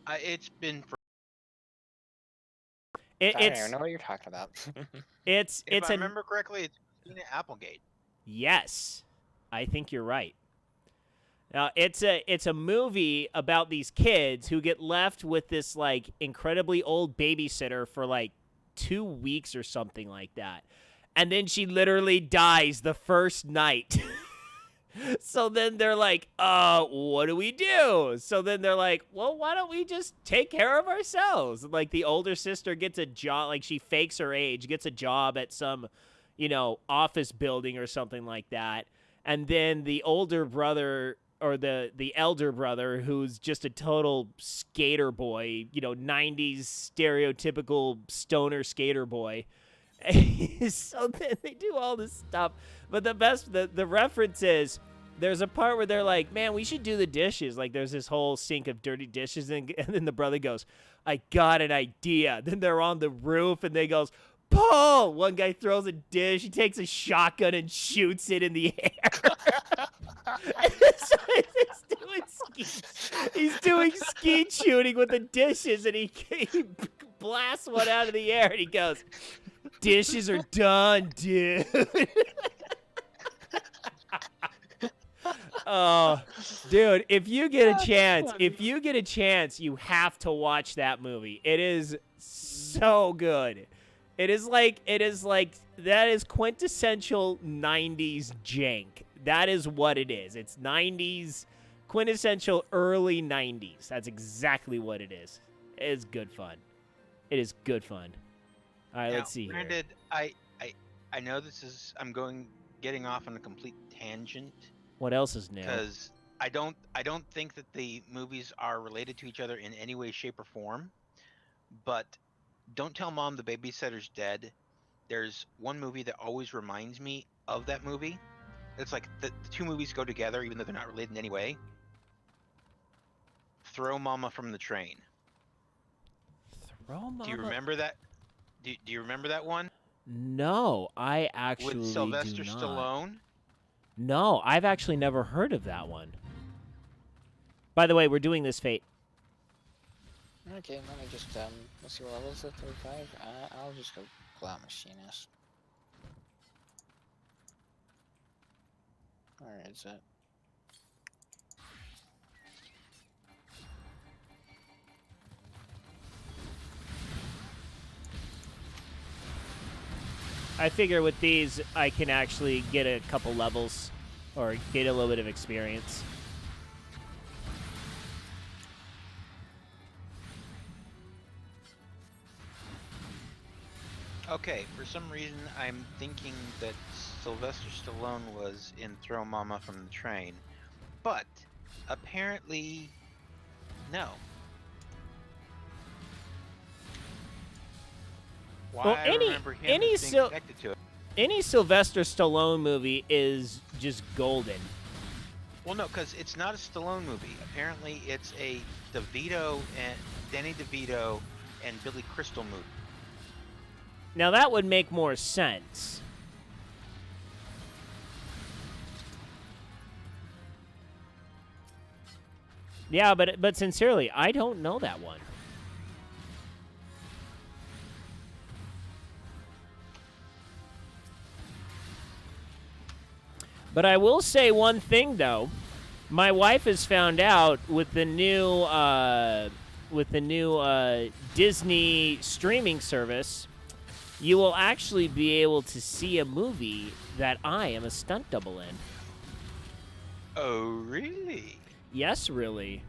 It's been. I don't even know what you're talking about. If I remember correctly, it's Christina Applegate. Yes, I think you're right. Now it's a movie about these kids who get left with this like incredibly old babysitter for like 2 weeks or something like that, and then she literally dies the first night. So then they're like, what do we do? So then they're like, well, why don't we just take care of ourselves? Like the older sister gets a job, like she fakes her age, gets a job at some, office building or something like that. And then the older brother or the elder brother, who's just a total skater boy, 90s stereotypical stoner skater boy. So then they do all this stuff. But the reference is, there's a part where they're like, man, we should do the dishes. Like, there's this whole sink of dirty dishes, and then the brother goes, I got an idea. Then they're on the roof, and they goes, Paul! One guy throws a dish, he takes a shotgun and shoots it in the air. So he's doing skeet shooting with the dishes, and he blasts one out of the air, and he goes, dishes are done, dude. Oh, dude, if you get a chance, you have to watch that movie. It is so good. It is like that is quintessential 90s jank. That is what it is. It's 90s, quintessential early 90s. That's exactly what it is. It is good fun. It is good fun. All right, Now, let's see here. Granted, I know I'm getting off on a complete tangent. What else is new? Because I don't think that the movies are related to each other in any way, shape, or form. But Don't Tell Mom the Babysitter's Dead. There's one movie that always reminds me of that movie. It's like the two movies go together, even though they're not related in any way. Throw Mama from the Train. Throw Mama? Do you remember that? Do you remember that one? No, I actually With Sylvester do not. Stallone? No, I've actually never heard of that one. By the way, we're doing this, Fate. Okay, let me just, let's see what level is it, 35? I'll just go Cloud Machinist. Where is it? I figure with these, I can actually get a couple levels, or get a little bit of experience. Okay, for some reason I'm thinking that Sylvester Stallone was in Throw Mama from the Train, but apparently no. Why Well, I remember him as being connected to it. Any Sylvester Stallone movie is just golden. Well, no, because it's not a Stallone movie. Apparently, it's a Danny DeVito and Billy Crystal movie. Now that would make more sense. Yeah, but sincerely, I don't know that one. But I will say one thing though. My wife has found out with the new Disney streaming service, you will actually be able to see a movie that I am a stunt double in. Oh, really? Yes, really.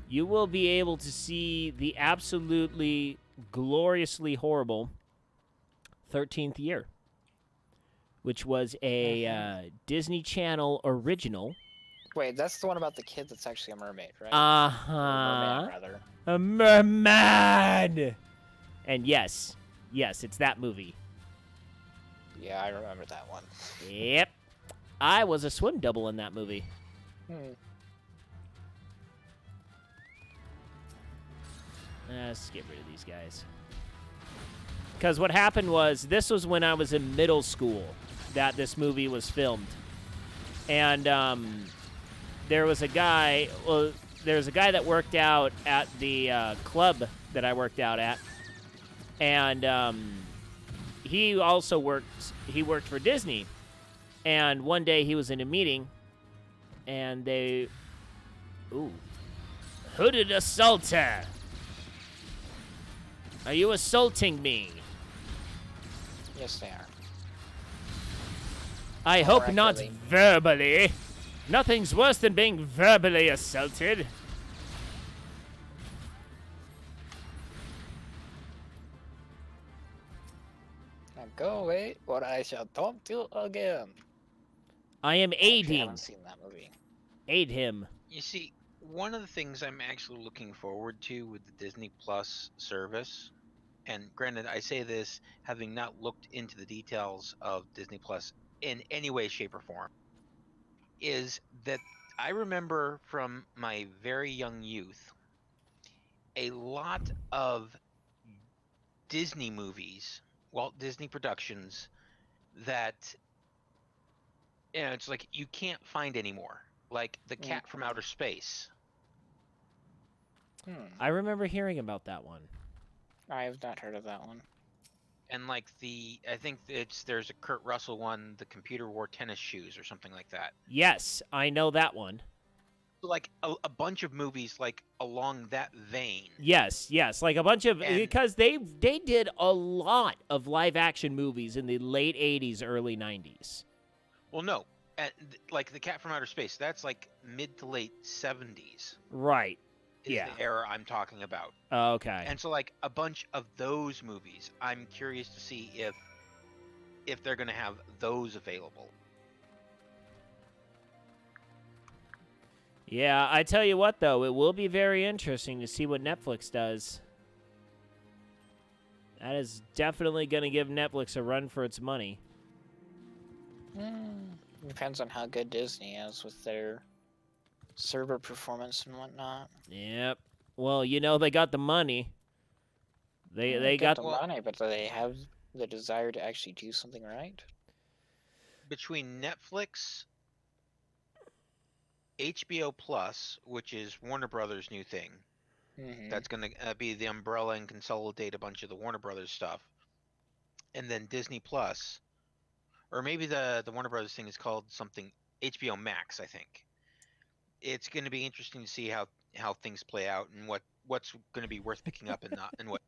You will be able to see the absolutely gloriously horrible 13th Year, which was a Disney Channel original. Wait, that's the one about the kid that's actually a mermaid, right? Uh-huh. Or merman, rather. A merman! And yes, it's that movie. Yeah, I remember that one. Yep. I was a swim double in that movie. Let's get rid of these guys. Because what happened was, this was when I was in middle school that this movie was filmed. And there was a guy that worked out at the club that I worked out at. And he also worked for Disney. And one day he was in a meeting, and hooded assaulter. Are you assaulting me? Yes, they are. I hope not Correctly. verbally. Nothing's worse than being verbally assaulted. Now go away, or I shall taunt you again. I am I actually aiding. haven't seen that movie. Aid him. You see, one of the things I'm actually looking forward to with the Disney Plus service, and granted, I say this having not looked into the details of Disney Plus in any way, shape, or form, is that I remember from my very young youth a lot of Disney movies, Walt Disney Productions, that it's like you can't find anymore. Like The Cat from Outer Space. I remember hearing about that one. I have not heard of that one. And like I think there's a Kurt Russell one, The Computer Wore Tennis Shoes or something like that. Yes, I know that one. Like a bunch of movies like along that vein. Yes, like a bunch of, And- because they did a lot of live action movies in the late 80s, early 90s. Well, no, like The Cat from Outer Space, that's like mid to late 70s. Right. Is Yeah. the era I'm talking about. Okay. And so like a bunch of those movies, I'm curious to see if they're going to have those available. Yeah, I tell you what, though, it will be very interesting to see what Netflix does. That is definitely going to give Netflix a run for its money. Depends on how good Disney is with their server performance and whatnot. Yep. Well, they got the money. They get got the money, but do they have the desire to actually do something right? Between Netflix, HBO Plus, which is Warner Brothers' new thing, that's going to be the umbrella and consolidate a bunch of the Warner Brothers stuff, and then Disney Plus, or maybe the Warner Brothers thing is called something HBO Max, I think. It's going to be interesting to see how things play out and what's going to be worth picking up and not, and what.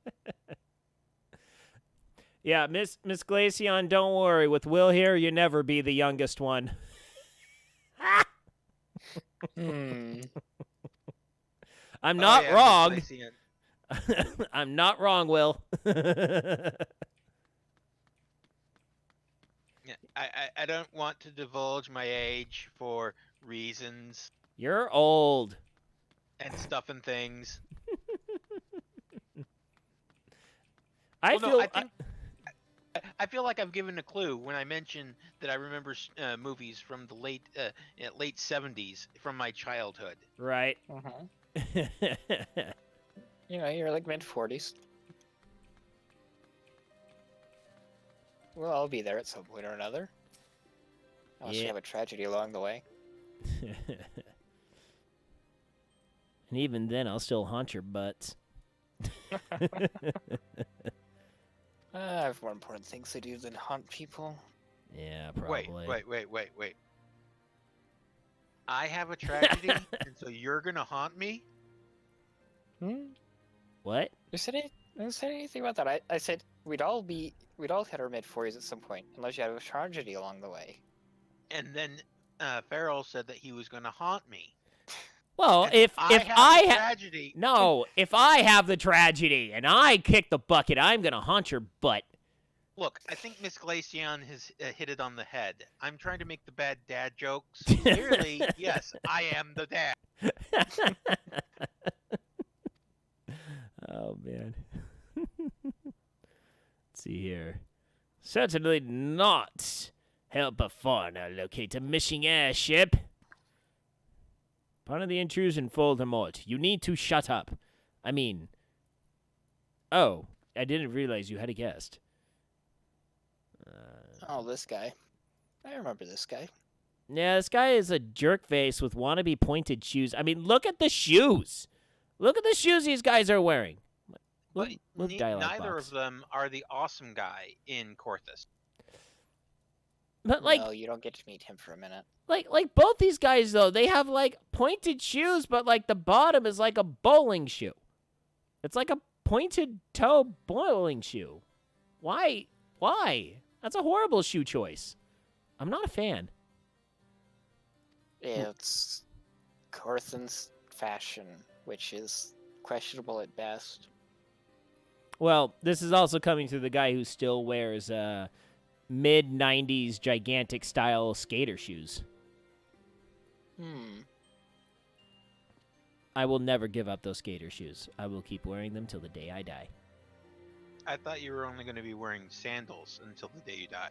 Yeah, Miss Glaceon, don't worry. With Will here, you never be the youngest one. I'm not wrong. I'm not wrong, Will. Yeah, I don't want to divulge my age for reasons You're old. and stuff and things. I feel like I've given a clue when I mention that I remember movies from the late 70s from my childhood. Right. You're like mid-40s. We'll all be there at some point or another. Unless you have a tragedy along the way. And even then, I'll still haunt your butts. I have more important things to do than hunt people. Yeah, probably. Wait. I have a tragedy, and so you're gonna haunt me? What? I didn't say anything about that. I said we'd all hit our mid-40s at some point, unless you had a tragedy along the way. And then Farrell said that he was gonna haunt me. Well, And if have I the have tragedy, if I have the tragedy and I kick the bucket, I'm gonna haunt your butt. look, I think Miss Glaceon has hit it on the head. I'm trying to make the bad dad jokes. Clearly, yes, I am the dad. Oh man. Let's see here. Certainly not. Help a foreigner locate a missing airship. Part of the intrusion, Voldemort. You need to shut up. I mean... Oh, I didn't realize you had a guest. Oh, this guy. I remember this guy. Yeah, this guy is a jerkface with wannabe pointed shoes. I mean, look at the shoes. Look at the shoes these guys are wearing. But neither box. of them are the awesome guy in Corthus. But No, you don't get to meet him for a minute. Like both these guys though, they have like pointed shoes, but like the bottom is like a bowling shoe. It's like a pointed toe bowling shoe. Why? That's a horrible shoe choice. I'm not a fan. It's Corthan's fashion, which is questionable at best. Well, this is also coming to the guy who still wears mid-90s gigantic style skater shoes. I will never give up those skater shoes. I will keep wearing them till the day I die. I thought you were only going to be wearing sandals until the day you die.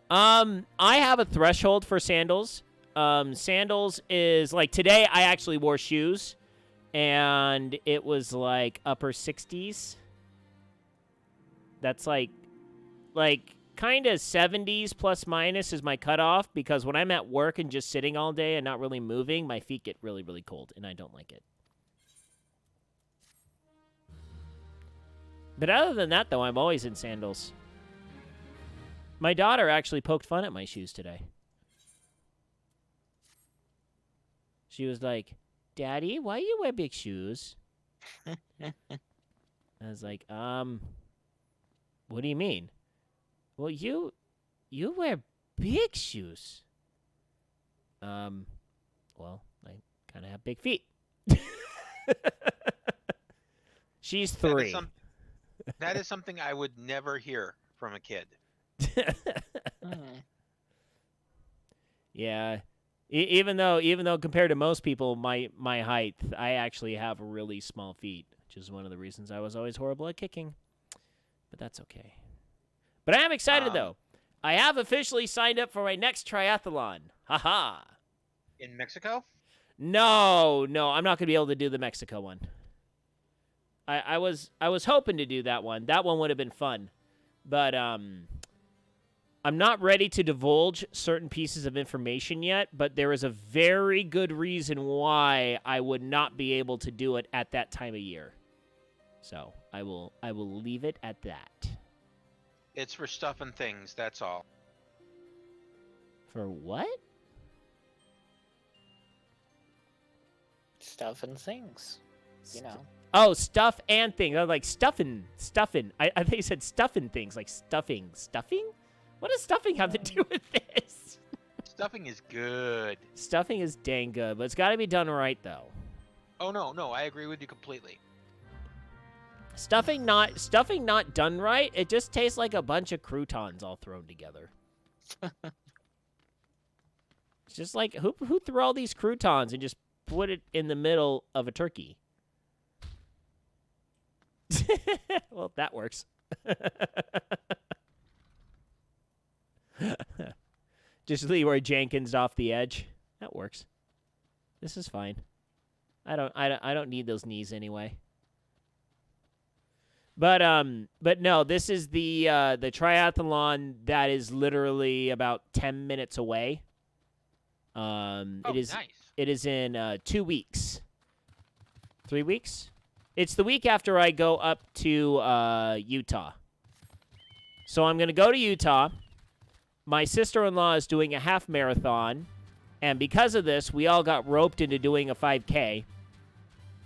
I have a threshold for sandals. Sandals is like today I actually wore shoes and it was like upper 60s. That's like kind of 70s plus minus is my cutoff because when I'm at work and just sitting all day and not really moving, my feet get really, really cold and I don't like it. But other than that, though, I'm always in sandals. My daughter actually poked fun at my shoes today. She was like, Daddy, why you wear big shoes? I was like, what do you mean? Well, you wear big shoes. Well, I kind of have big feet. She's 3. That is something I would never hear from a kid. Yeah. Even though compared to most people, my height, I actually have really small feet, which is one of the reasons I was always horrible at kicking. But that's okay. But I am excited, though. I have officially signed up for my next triathlon. Haha. In Mexico? No, I'm not going to be able to do the Mexico one. I was hoping to do that one. That one would have been fun. But I'm not ready to divulge certain pieces of information yet, but there is a very good reason why I would not be able to do it at that time of year. So, I will leave it at that. It's for stuff and things, that's all. For what? Stuff and things. You know. Oh, stuff and things. I was like, stuffing. I think you said stuffing things, like stuffing. Stuffing? What does stuffing have to do with this? Stuffing is good. Stuffing is dang good, but it's got to be done right, though. Oh, no, I agree with you completely. Stuffing not done right, it just tastes like a bunch of croutons all thrown together. It's just like, who threw all these croutons and just put it in the middle of a turkey? Well, that works. Just Leroy Jenkins off the edge. That works. This is fine. I don't need those knees anyway. But no, this is the triathlon that is literally about 10 minutes away. Nice. It is in 2 weeks. 3 weeks? It's the week after I go up to Utah. So I'm going to go to Utah. My sister-in-law is doing a half marathon. And because of this, we all got roped into doing a 5K,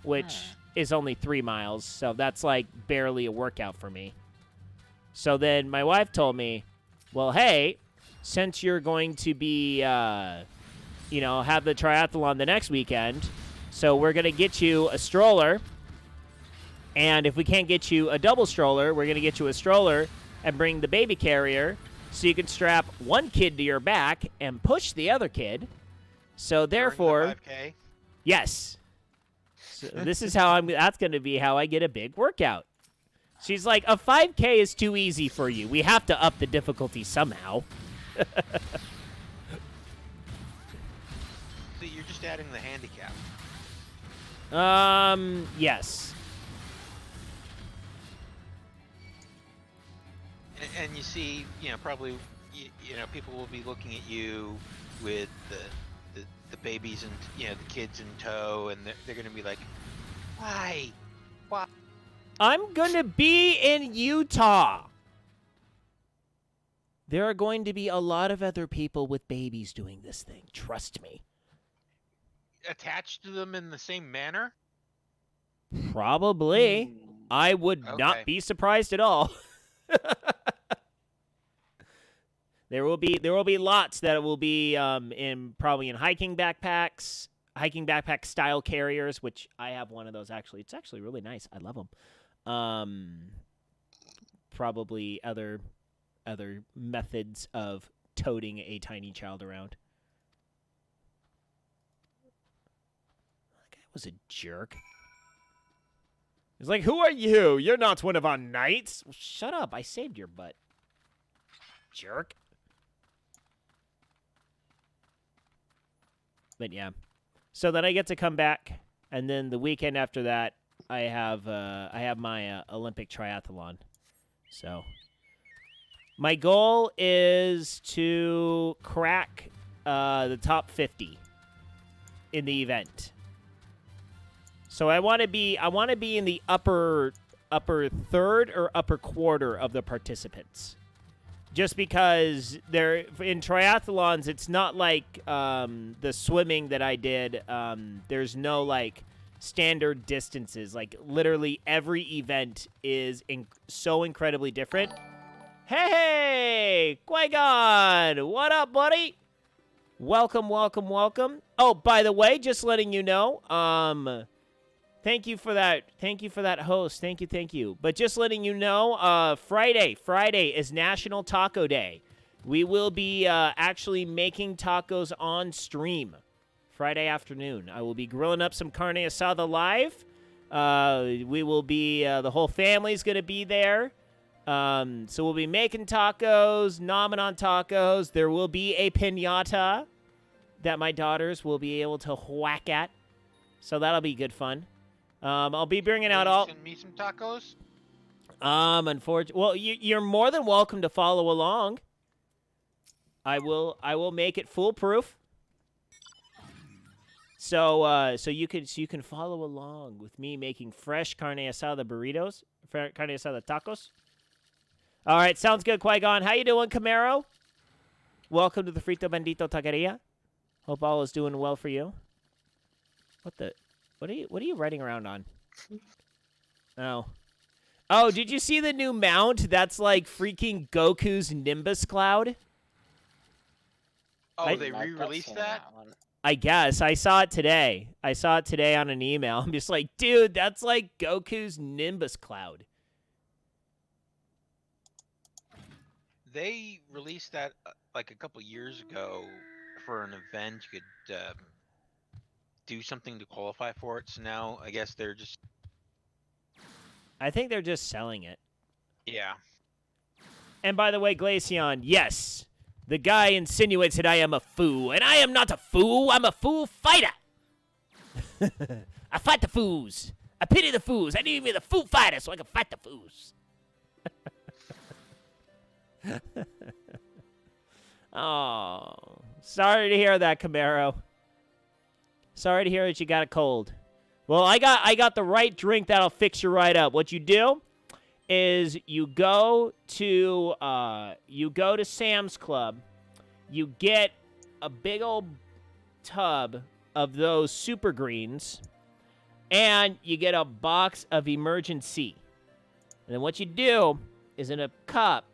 which is only 3 miles. So that's like barely a workout for me. So then my wife told me, well, hey, since you're going to be, have the triathlon the next weekend, so we're going to get you a stroller. And if we can't get you a double stroller, we're going to get you a stroller and bring the baby carrier so you can strap one kid to your back and push the other kid. So therefore, the 5K? Yes. So this is how that's going to be how I get a big workout. She's like, a 5K is too easy for you. We have to up the difficulty somehow. So you're just adding the handicap. Yes. And you see, probably, people will be looking at you with the babies and, the kids in tow, and they're going to be like, why? I'm going to be in Utah. There are going to be a lot of other people with babies doing this thing. Trust me. Attached to them in the same manner? Probably. I would not be surprised at all. There will be lots that will be probably in hiking backpack style carriers, which I have one of those actually. It's actually really nice. I love them. Probably other methods of toting a tiny child around. That guy was a jerk. He's like, who are you? You're not one of our knights. Well, shut up. I saved your butt. Jerk. But yeah. So then I get to come back, and then the weekend after that, I have my Olympic triathlon. So my goal is to crack the top 50 in the event. So I want to be in the upper third or upper quarter of the participants. Just because they're in triathlons, it's not like the swimming that I did. There's no like standard distances. Like literally every event is so incredibly different. Hey, Qui-Gon, what up, buddy? Welcome, welcome, welcome. Oh, by the way, just letting you know, thank you for that. Thank you for that host. Thank you. But just letting you know, Friday is National Taco Day. We will be actually making tacos on stream Friday afternoon. I will be grilling up some carne asada live. We will be, the whole family's going to be there. So we'll be making tacos, nomming on tacos. There will be a piñata that my daughters will be able to whack at. So that'll be good fun. I'll be bringing out all. Send me some tacos. Unfortunately, well, you're more than welcome to follow along. I will make it foolproof. So you can follow along with me making fresh carne asada burritos, carne asada tacos. All right, sounds good, Qui-Gon. How you doing, Camaro? Welcome to the Frito Bandito Taqueria. Hope all is doing well for you. What are you riding around on? Oh, did you see the new mount that's like freaking Goku's Nimbus Cloud? Oh, they re-released that? I guess. I saw it today. On an email. I'm just like, dude, that's like Goku's Nimbus Cloud. They released that like a couple years ago for an event. You could do something to qualify for it. So now I guess they're just... I think they're just selling it. Yeah. And by the way, Glaceon, yes, the guy insinuates that I am a fool, and I am not a fool. I'm a fool fighter. I fight the fools. I pity the fools. I need to be the fool fighter so I can fight the fools. Oh, sorry to hear that, Camaro. Sorry to hear that you got a cold. Well, I got the right drink that'll fix you right up. What you do is you go to Sam's Club, you get a big old tub of those super greens, and you get a box of Emergency. And then what you do is in a cup,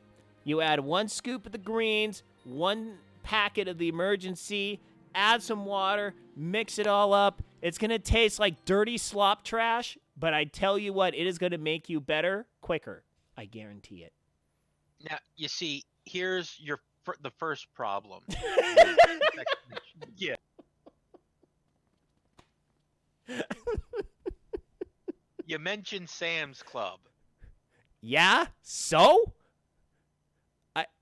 you add 1 scoop of the greens, 1 packet of the Emergency, add some water, mix it all up. It's going to taste like dirty slop trash, but I tell you what, it is going to make you better quicker. I guarantee it. Now, you see, here's the first problem. Yeah. You mentioned Sam's Club. Yeah? So?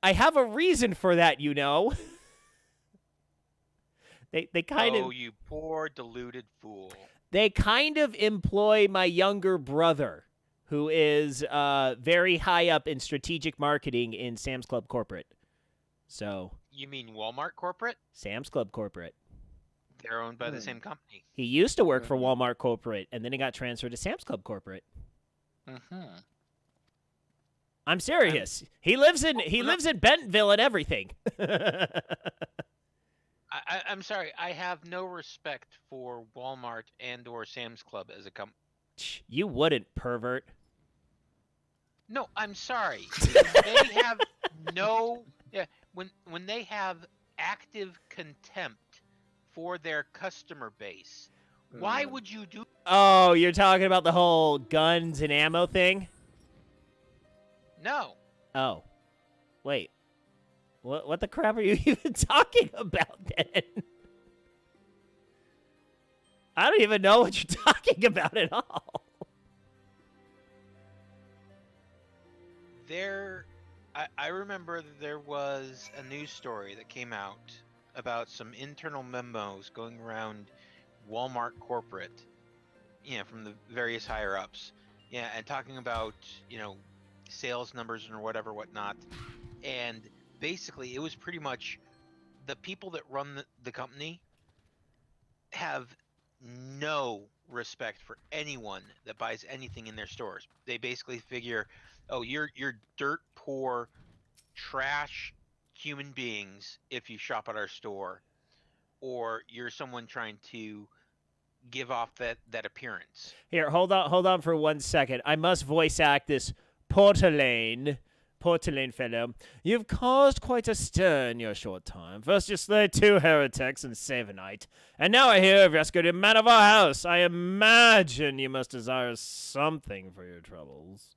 I have a reason for that, you know. They kind of... Oh, you poor deluded fool. They kind of employ my younger brother, who is very high up in strategic marketing in Sam's Club Corporate. So... You mean Walmart Corporate? Sam's Club Corporate. They're owned by the same company. He used to work for Walmart Corporate, and then he got transferred to Sam's Club Corporate. Mm-hmm. I'm serious. He lives in Bentonville and everything. I'm sorry. I have no respect for Walmart and or Sam's Club as a company. You wouldn't, pervert. No, I'm sorry. They have no... Yeah, when they have active contempt for their customer base, why would you do... Oh, you're talking about the whole guns and ammo thing? No. Oh. Wait. What the crap are you even talking about then? I don't even know what you're talking about at all. I remember that there was a news story that came out about some internal memos going around Walmart corporate, from the various higher ups, and talking about, sales numbers and whatnot. And basically, it was pretty much the people that run the company have no respect for anyone that buys anything in their stores. They basically figure, oh, you're dirt poor, trash human beings if you shop at our store, or you're someone trying to give off that appearance. Here, hold on for 1 second. I must voice act this Portelaine fellow. You've caused quite a stir in your short time. First you slay 2 heretics and save a knight, and now I hear you've rescued a man of our house. I imagine you must desire something for your troubles.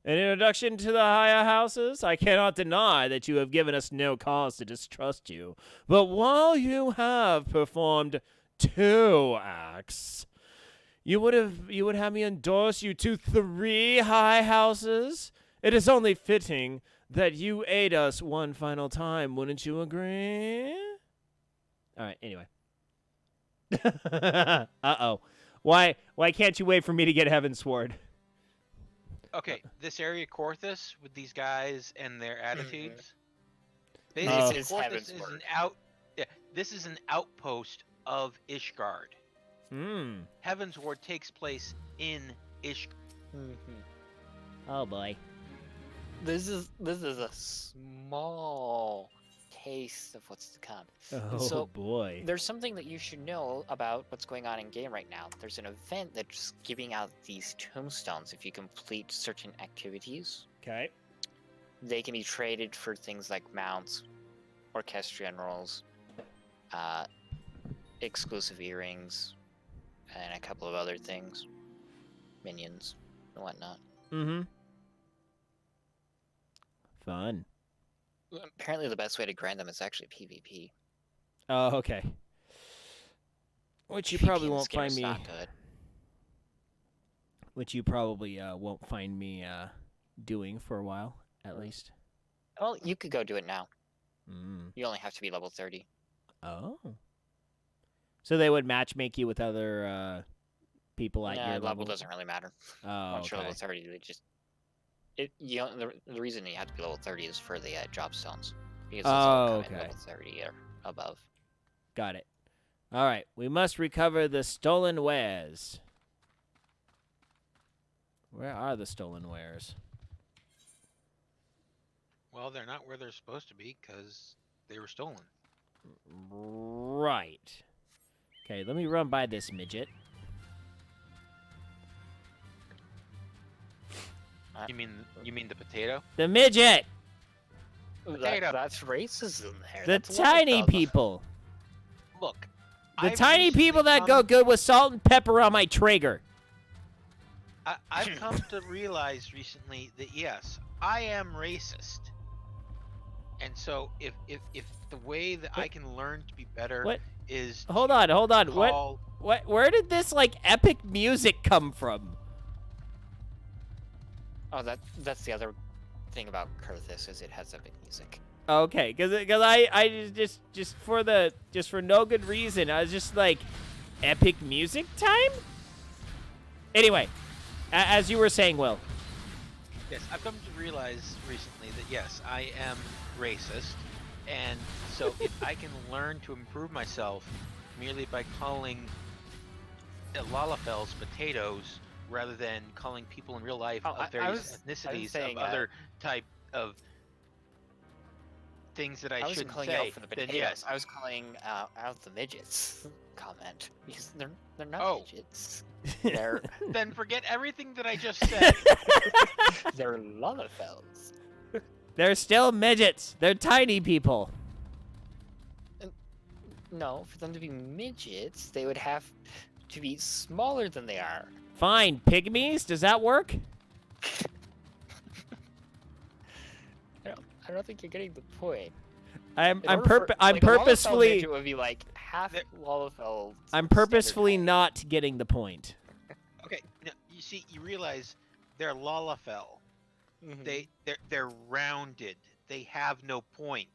An introduction to the higher houses? I cannot deny that you have given us no cause to distrust you, but while you have performed 2 acts, you would have me endorse you to 3 high houses? It is only fitting that you aid us one final time, wouldn't you agree? All right, anyway. Uh-oh. Why can't you wait for me to get Heaven's Sword? Okay, this area Corthus with these guys and their attitudes. This Basically, is Corthus Heaven's is Word. this is an outpost of Ishgard. Heaven's Ward takes place in Ishgard. Oh boy. This is a small taste of what's to come. Oh so, boy. There's something that you should know about what's going on in game right now. There's an event that's giving out these tombstones if you complete certain activities. Okay. They can be traded for things like mounts, orchestrion rolls, exclusive earrings, and a couple of other things, minions and whatnot. Fun. Apparently the best way to grind them is actually PvP. Oh, okay. Which you probably PvP in this won't game find is me. not good. Which you probably won't find me doing for a while, at least. Well, you could go do it now. Mm. You only have to be level 30. Oh. So they would match make you with other people at your level level? doesn't really matter. Oh, Once you're okay. level 30, they just... the reason you have to be level 30 is for the drop stones. Because those all come in level 30 or above. Got it. All right, we must recover the stolen wares. Where are the stolen wares? Well, they're not where they're supposed to be because they were stolen. Right. Okay, let me run by this midget. You mean the potato? The midget! That's racism there. The That's tiny love. people. Look. The I've tiny recently people that come- go good with salt and pepper on my Traeger. I've come to realize recently that yes, I am racist. And so if the way that I can learn to be better What? is Hold on. call, What? Where did this like epic music come from? Oh, that's the other thing about Kurthus is it has epic music. Okay, because I just for no good reason I was just like, epic music time. Anyway, as you were saying, Will. yes, I've come to realize recently that yes, I am racist, and so if I can learn to improve myself merely by calling Lalafels potatoes rather than calling people in real life Oh, of various ethnicities saying, of other type of things that I wasn't shouldn't calling say, out for the then potatoes. yes. I was calling out the midgets comment because they're not Oh. midgets. They're Then forget everything that I just said. they're Lalafels. They're still midgets. They're tiny people. No, for them to be midgets, they would have to be smaller than they are. Fine, pygmies. Does that work? I don't think you're getting the point. I'm In order for- like, a Lalafell purposefully. midget would be like half Lalafell. I'm purposefully not getting the point. Okay, now, you see, you realize they're Lalafell. Mhm. They're rounded. They have no point.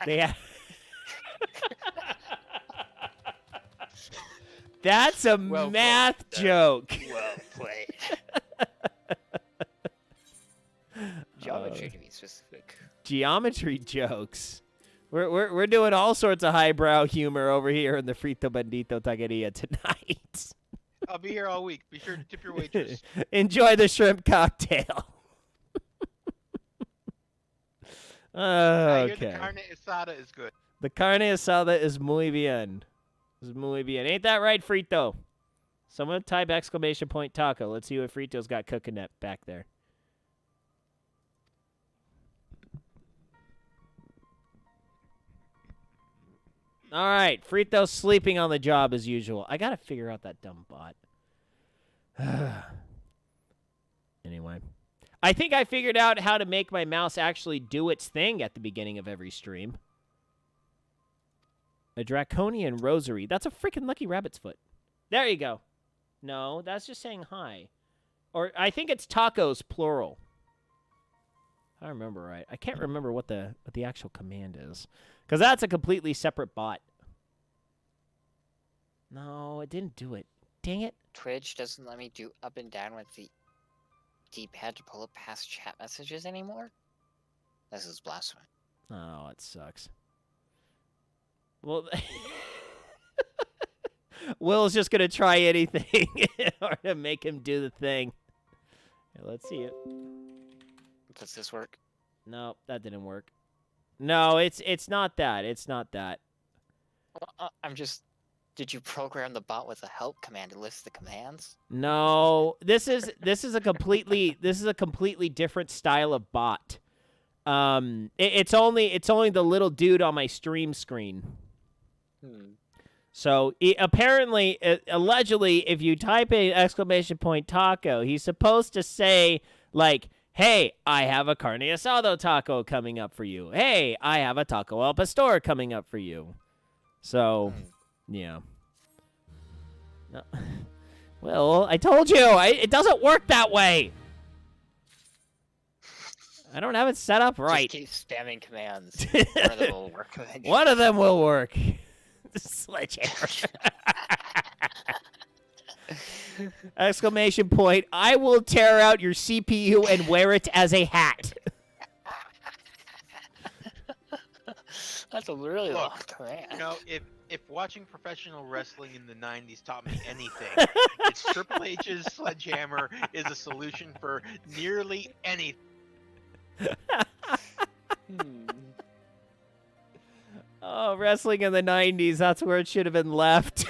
They That's a Well math played, joke. Well played. Geometry to be specific. Geometry jokes. We're doing all sorts of highbrow humor over here in the Frito Bandito Taqueria tonight. I'll be here all week. Be sure to tip your waitress. Enjoy the shrimp cocktail. I hear the Okay. carne asada is good. The carne asada is muy bien. Is muy bien. Ain't that right, Frito? Someone type exclamation point taco. Let's see what Frito's got cooking up back there. All right, Frito's sleeping on the job as usual. I gotta figure out that dumb bot. Anyway, I think I figured out how to make my mouse actually do its thing at the beginning of every stream. A draconian rosary. That's a freaking lucky rabbit's foot. There you go. No, that's just saying hi. Or I think it's tacos plural. If I remember right. I can't remember what the actual command is. Because that's a completely separate bot. No, it didn't do it. Dang it. Twitch doesn't let me do up and down with the D-pad to pull up past chat messages anymore. This is blasphemy. Oh, it sucks. Well, Will's just going to try anything in order to make him do the thing. Here, let's see it. Does this work? No, that didn't work. No, it's not that. It's not that. Well, I'm just. Did you program the bot with a help command to list the commands? No, this is a completely different style of bot. It's only the little dude on my stream screen. So apparently, allegedly, if you type a exclamation point taco, he's supposed to say like, "Hey, I have a carne asado taco coming up for you. Hey, I have a taco al pastor coming up for you." So, yeah. No. Well, I told you, it doesn't work that way. I don't have it set up right. Just keep spamming commands. One of them will work. One of them will work. Sledgehammer. Exclamation point. I will tear out your CPU and wear it as a hat. That's a really long Look, command. You know, if watching professional wrestling in the 90s taught me anything, it's Triple H's sledgehammer is a solution for nearly anything. Oh, wrestling in the 90s. That's where it should have been left.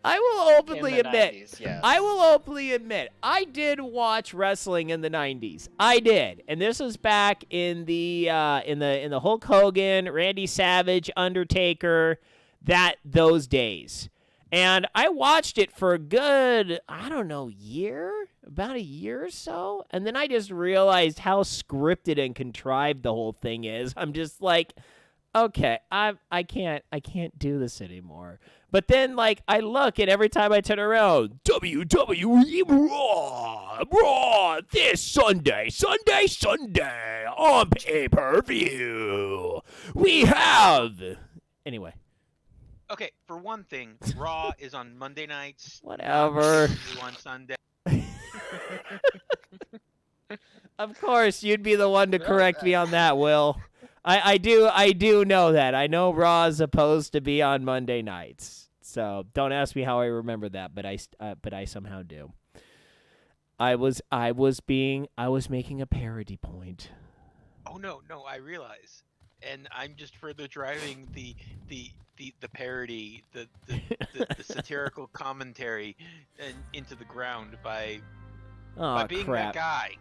I will openly admit. 90s, yes. I will openly admit. I did watch wrestling in the 90s. I did, and this was back in the Hulk Hogan, Randy Savage, Undertaker, those days. And I watched it for a good, I don't know, about a year or so. And then I just realized how scripted and contrived the whole thing is. I'm just like, okay, I can't do this anymore. But then, like, I look, and every time I turn around, WWE Raw, this Sunday on pay-per-view, we have... Anyway. Okay, for one thing, Raw is on Monday nights. Whatever. On Sunday. Of course, you'd be the one to correct me on that, Will. I do know that. I know Raw is supposed to be on Monday nights. So don't ask me how I remember that, but I somehow do. I was making a parody point. Oh no, I realize, and I'm just further driving the parody, the satirical commentary, into the ground by being crap. that guy.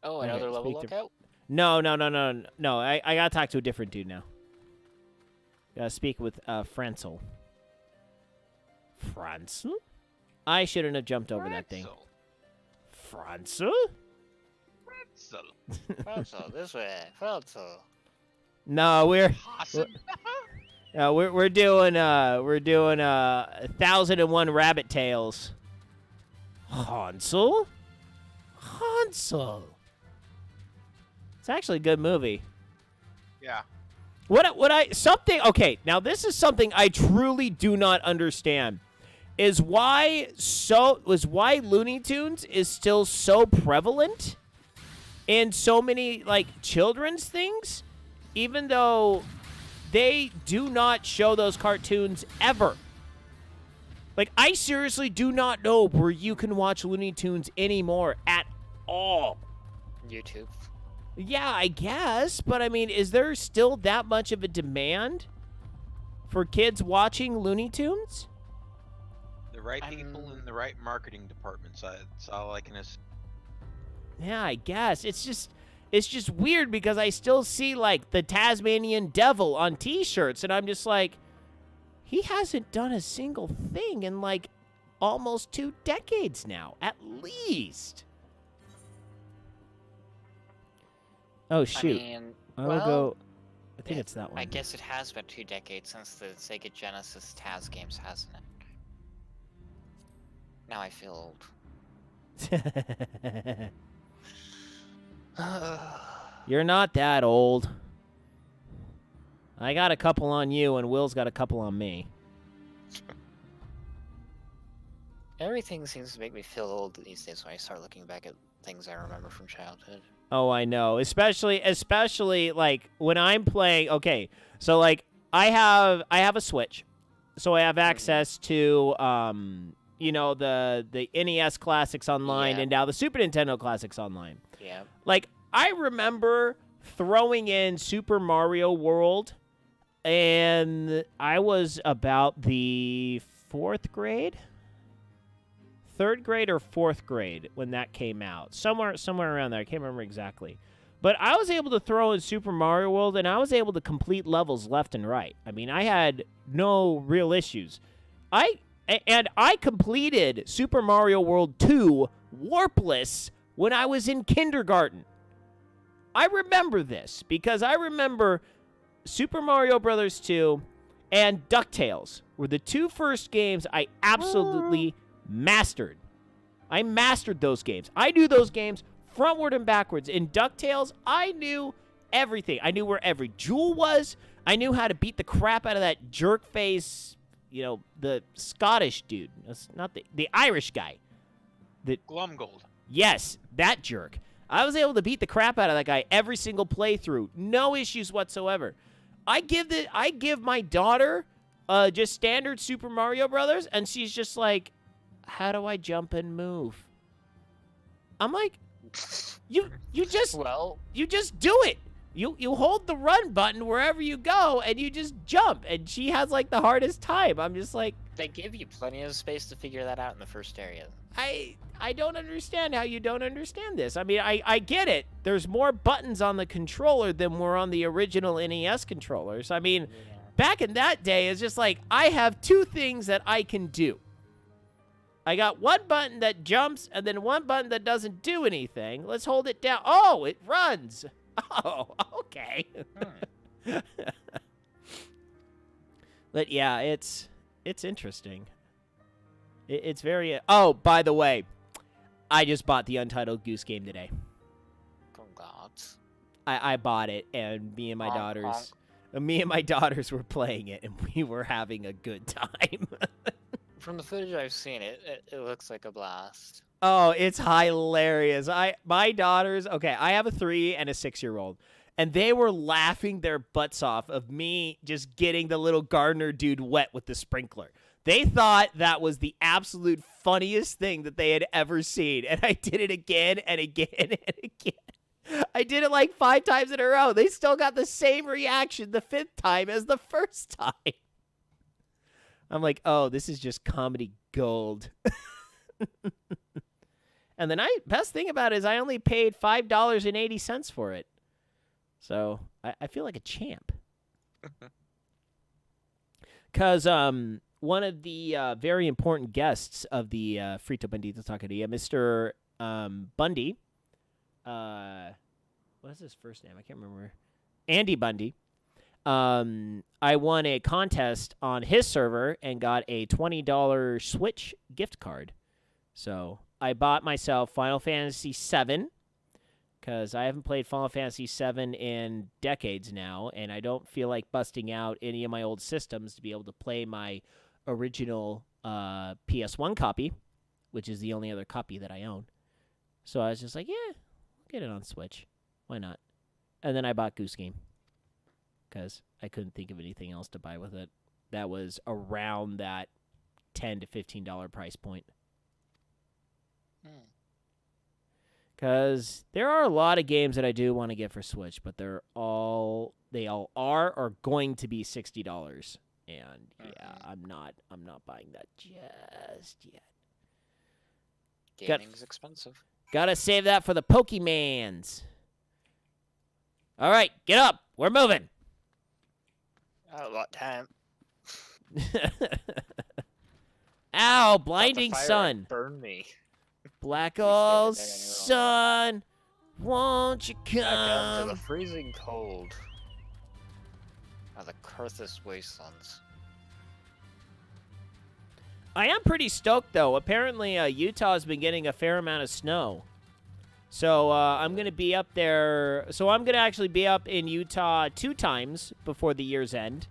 Oh, another level lookout? No. I gotta talk to a different dude now. Gotta speak with Francel. Francel? I shouldn't have jumped over that thing. Francel? Francel, this way. Francel. No, we're Hassan? we're doing 1001 Rabbit Tales. Hansel? Hansel. It's actually a good movie. Yeah. Okay, now this is something I truly do not understand. Is why Looney Tunes is still so prevalent in so many like children's things, even though they do not show those cartoons ever. Like, I seriously do not know where you can watch Looney Tunes anymore at all. YouTube. Yeah, I guess, but I mean, is there still that much of a demand for kids watching Looney Tunes? The right people in the right marketing departments. That's all I can assume. Yeah, I guess. It's just weird because I still see, like, the Tasmanian Devil on T-shirts, and I'm just like, he hasn't done a single thing in, like, almost 2 decades now, at least. Oh, shoot. I mean, I'll go... I think it's that one. I guess it has been 2 decades since the Sega Genesis Taz games, hasn't it? Now I feel old. You're not that old. I got a couple on you, and Will's got a couple on me. Everything seems to make me feel old these days when I start looking back at things I remember from childhood. Oh, I know. Especially like when I'm playing. Okay, so like I have a Switch, so I have access to the NES Classics Online and now the Super Nintendo Classics Online. Yeah. Like I remember throwing in Super Mario World, and I was about the 4th grade. 3rd grade or 4th grade when that came out. Somewhere around there. I can't remember exactly. But I was able to throw in Super Mario World, and I was able to complete levels left and right. I mean, I had no real issues. I completed Super Mario World 2 warpless when I was in kindergarten. I remember this because I remember Super Mario Bros. 2 and DuckTales were the 2 first games I absolutely mastered. I mastered those games. I knew those games frontward and backwards. In DuckTales, I knew everything. I knew where every jewel was. I knew how to beat the crap out of that jerk face, the Scottish dude. That's not the Irish guy. Glumgold. Yes, that jerk. I was able to beat the crap out of that guy every single playthrough. No issues whatsoever. I give my daughter just standard Super Mario Brothers, and she's just like, how do I jump and move? I'm like, you just do it. You hold the run button wherever you go, and you just jump. And she has like the hardest time. I'm just like, they give you plenty of space to figure that out in the first area. I don't understand how you don't understand this. I mean, I get it. There's more buttons on the controller than were on the original NES controllers. I mean, back in that day, it's just like, I have 2 things that I can do. I got 1 button that jumps and then 1 button that doesn't do anything. Let's hold it down. Oh, it runs. Oh, okay. But yeah, it's interesting. It's very... Oh, by the way, I just bought the Untitled Goose Game today. Congrats. I bought it, and me and my daughters were playing it, and we were having a good time. From the footage I've seen, it looks like a blast. Oh, it's hilarious. My daughters, okay, I have a 3 and a 6-year-old, and they were laughing their butts off of me just getting the little gardener dude wet with the sprinkler. They thought that was the absolute funniest thing that they had ever seen, and I did it again and again and again. I did it like 5 times in a row. They still got the same reaction the 5th time as the first time. I'm like, oh, this is just comedy gold. And the best thing about it is I only paid $5.80 for it. So I feel like a champ. Because one of the very important guests of the Frito Bandito Taqueria, Mr. Bundy, what is his first name? I can't remember. Andy Bundy. I won a contest on his server and got a $20 Switch gift card. So I bought myself Final Fantasy VII because I haven't played Final Fantasy VII in decades now, and I don't feel like busting out any of my old systems to be able to play my original PS1 copy, which is the only other copy that I own. So I was just like, yeah, I'll get it on Switch. Why not? And then I bought Goose Game because I couldn't think of anything else to buy with it. That was around that $10 to $15 price point. Because there are a lot of games that I do want to get for Switch, but they all are or going to be $60. And yeah, I'm not buying that just yet. Gaming's expensive. Gotta save that for the Pokemans. All right, get up. We're moving. Oh, what time? Ow, blinding Fire sun. Burn me. Black Please stay hole there, you're sun, won't you Back down to the come? freezing cold. The Karthus wastelands. I am pretty stoked, though. Apparently, Utah's been getting a fair amount of snow. So I'm going to be up there. So I'm going to actually be up in Utah 2 times before the year's end.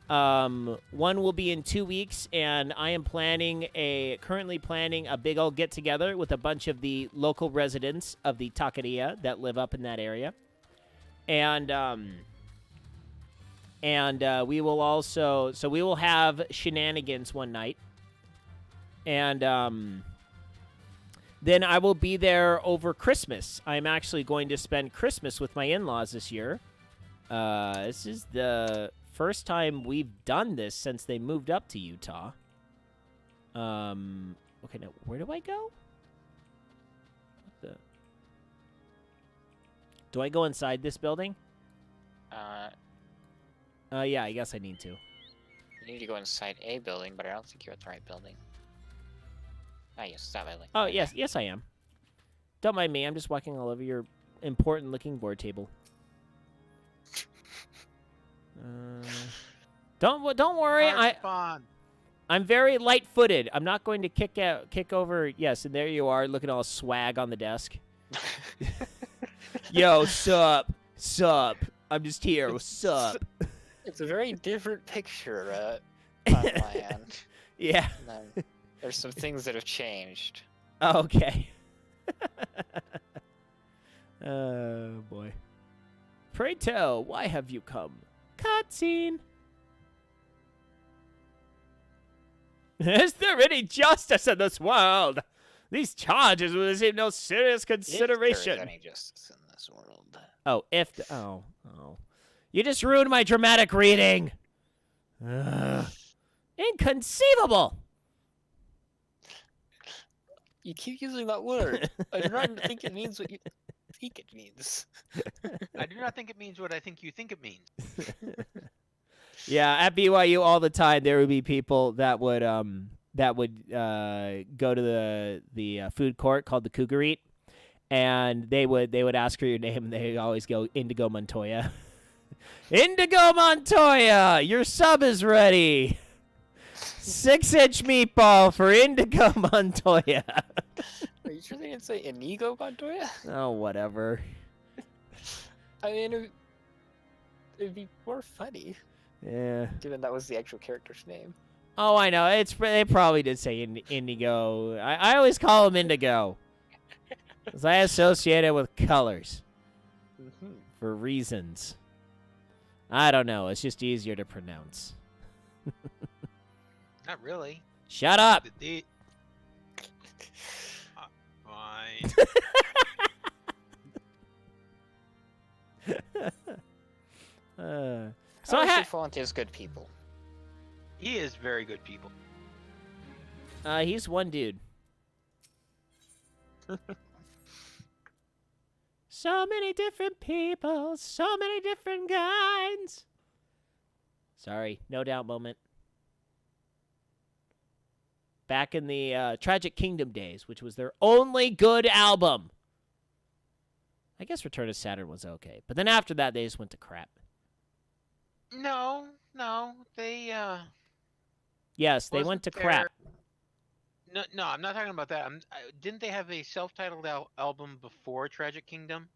One will be in 2 weeks, and I am currently planning a big old get-together with a bunch of the local residents of the Taqueria that live up in that area. And we will also... So we will have shenanigans one night. And then I will be there over Christmas. I'm actually going to spend Christmas with my in-laws this year. This is the first time we've done this since they moved up to Utah. Okay, now where do I go? Do I go inside this building? Yeah, I guess I need to. You need to go inside a building, but I don't think you're at the right building. Ah, yes, that building. Oh, yes, I am. Don't mind me. I'm just walking all over your important-looking board table. Don't worry. I'm very light-footed. I'm not going to kick over. Yes, and there you are, looking all swag on the desk. Yo, sup? I'm just here. Sup? It's a very different picture on my end. Yeah. There's some things that have changed. Okay. Oh, boy. Pray tell, why have you come? Cutscene. Is there any justice in this world? These charges will receive no serious consideration. If there is any justice in this world. Oh, oh. You just ruined my dramatic reading. Inconceivable. You keep using that word. I do not think it means what you think it means. I do not think it means what I think you think it means. Yeah, at BYU all the time there would be people that would go to the food court called the Cougar Eat, and they would ask her your name, and they always go Indigo Montoya. Indigo Montoya, your sub is ready. 6-inch meatball for Indigo Montoya. Are you sure they didn't say Inigo Montoya? Oh, whatever. I mean, it'd be more funny. Yeah. Given that was the actual character's name. Oh, I know. They probably did say Indigo. I always call him Indigo. Because I associate it with colors. Mm-hmm. For reasons. I don't know. It's just easier to pronounce. Not really. Shut up! Fine. So Font is good people. He is very good people. he's one dude. So many different people, so many different kinds. Sorry, no doubt moment. Back in the Tragic Kingdom days, which was their only good album. I guess Return of Saturn was okay. But then after that, they just went to crap. No, no, they Yes, they went wasn't to there. crap. No, no, I'm not talking about that. Didn't they have a self-titled album before Tragic Kingdom?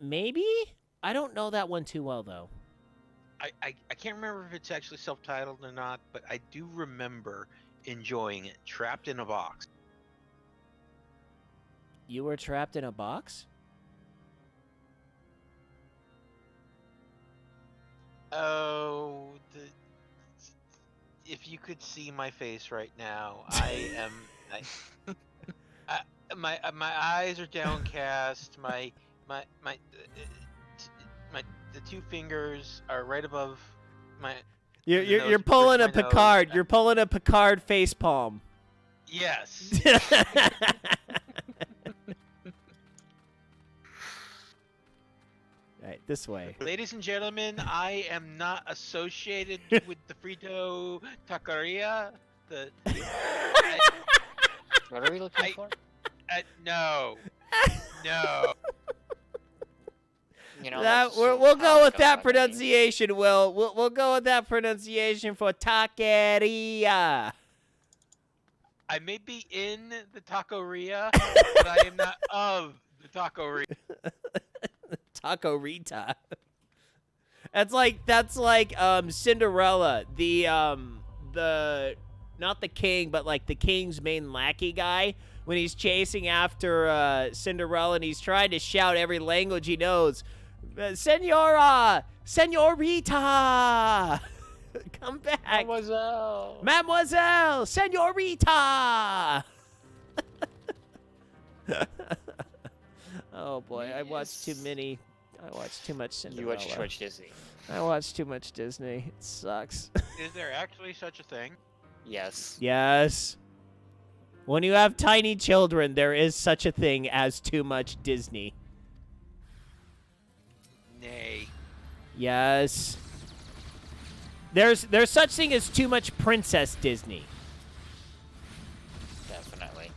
Maybe? I don't know that one too well, though. I can't remember if it's actually self-titled or not, but I do remember enjoying it. Trapped in a Box. You were trapped in a box? Oh, if you could see my face right now, I am. I, my eyes are downcast. My the two fingers are right above my You're, the you're, nose you're bridge of pulling a my nose. Picard. You're pulling a Picard face palm. Yes. Right, this way. Ladies and gentlemen, I am not associated with the Frito Taqueria. What are we looking I for? no, no. You know, That that's we'll go how with it goes that on the news. pronunciation. We'll go with that pronunciation for taqueria. I may be in the taqueria, but I am not of the taqueria. Taco Rita. That's like Cinderella, the not the king, but like the king's main lackey guy when he's chasing after Cinderella and he's trying to shout every language he knows. Senora, Senorita, come back, Mademoiselle. Mademoiselle, Senorita. Oh boy, I watched too Yes. many. I watched too much You Cinderella. watch too much Disney. I watched too much Disney. It sucks. Is there actually such a thing? Yes. Yes. When you have tiny children, there is such a thing as too much Disney. Nay. Yes. There's such thing as too much Princess Disney. Definitely.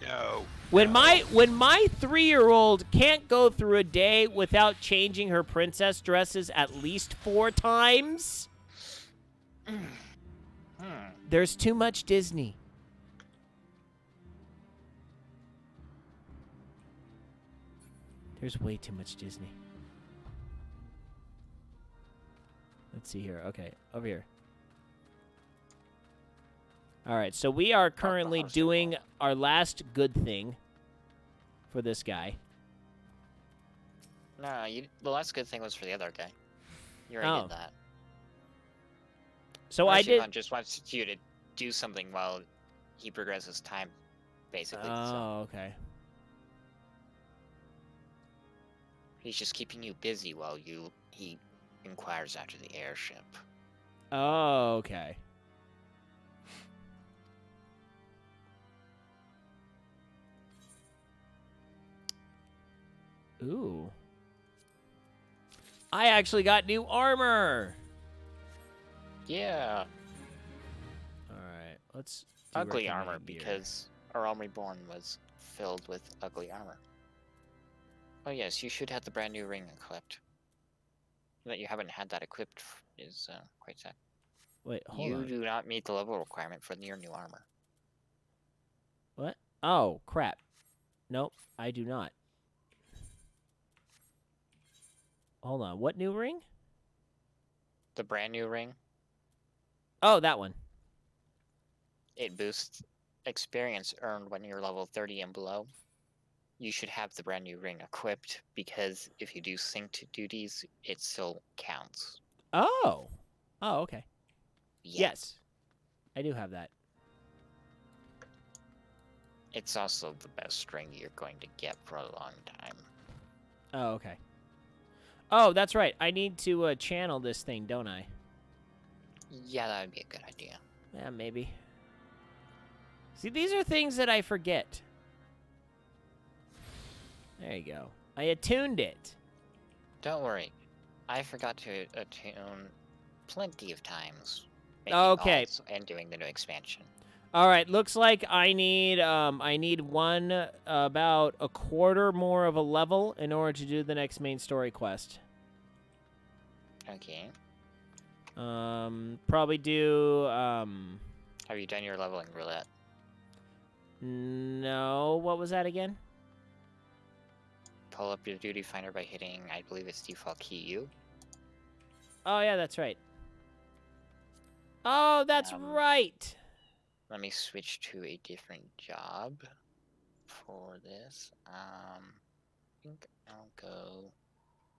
No. When no. my 3-year-old can't go through a day without changing her princess dresses at least 4 times, there's too much Disney. There's way too much Disney. Let's see here. Okay, over here. All right, so we are currently doing our last good thing for this guy. No, the last good thing was for the other guy. You already did that. So I did. Archibald just wants you to do something while he progresses time, basically. So Oh, okay. he's just keeping you busy while he inquires after the airship. Oh, okay. Ooh. I actually got new armor. Yeah. All right, let's do Ugly recommend armor, gear. because our Realm Reborn was filled with ugly armor. Oh yes, you should have the brand new ring equipped. That you haven't had that equipped is quite sad. Wait, hold You on. do not meet the level requirement for your new armor. What? Oh, crap. Nope, I do not. Hold on. What new ring? The brand new ring, Oh, that one. it boosts experience earned when you're level 30 and below. You should have the brand new ring equipped, because if you do synced duties, it still counts. Oh. Oh, okay. Yeah. Yes. I do have that. It's also the best ring you're going to get for a long time. Oh, okay. Oh, that's right. I need to channel this thing, don't I? Yeah, that would be a good idea. Yeah, maybe. See, these are things that I forget. There you go. I attuned it. Don't worry. I forgot to attune plenty of times. Making Okay. alts and doing the new expansion. All right, looks like I need one about a quarter more of a level in order to do the next main story quest. Okay. Probably do Have you done your leveling roulette? no, what was that again? Pull up your duty finder by hitting, I believe it's default key U. Oh yeah, that's right. Oh, that's right. Let me switch to a different job for this. I think I'll go.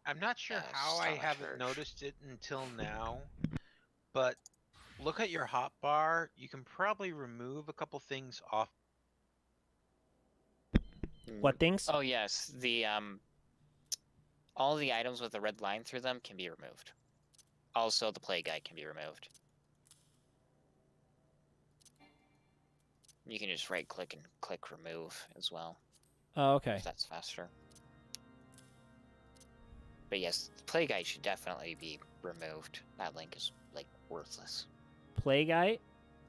I'm not sure how I Stomach haven't Church. noticed it until now, but look at your hotbar. You can probably remove a couple things off. What things? Oh yes, the all the items with a red line through them can be removed. Also, the play guide can be removed. You can just right click and click remove as well. Oh, okay. If that's faster. But yes, the play guide should definitely be removed. That link is like worthless. Play guide?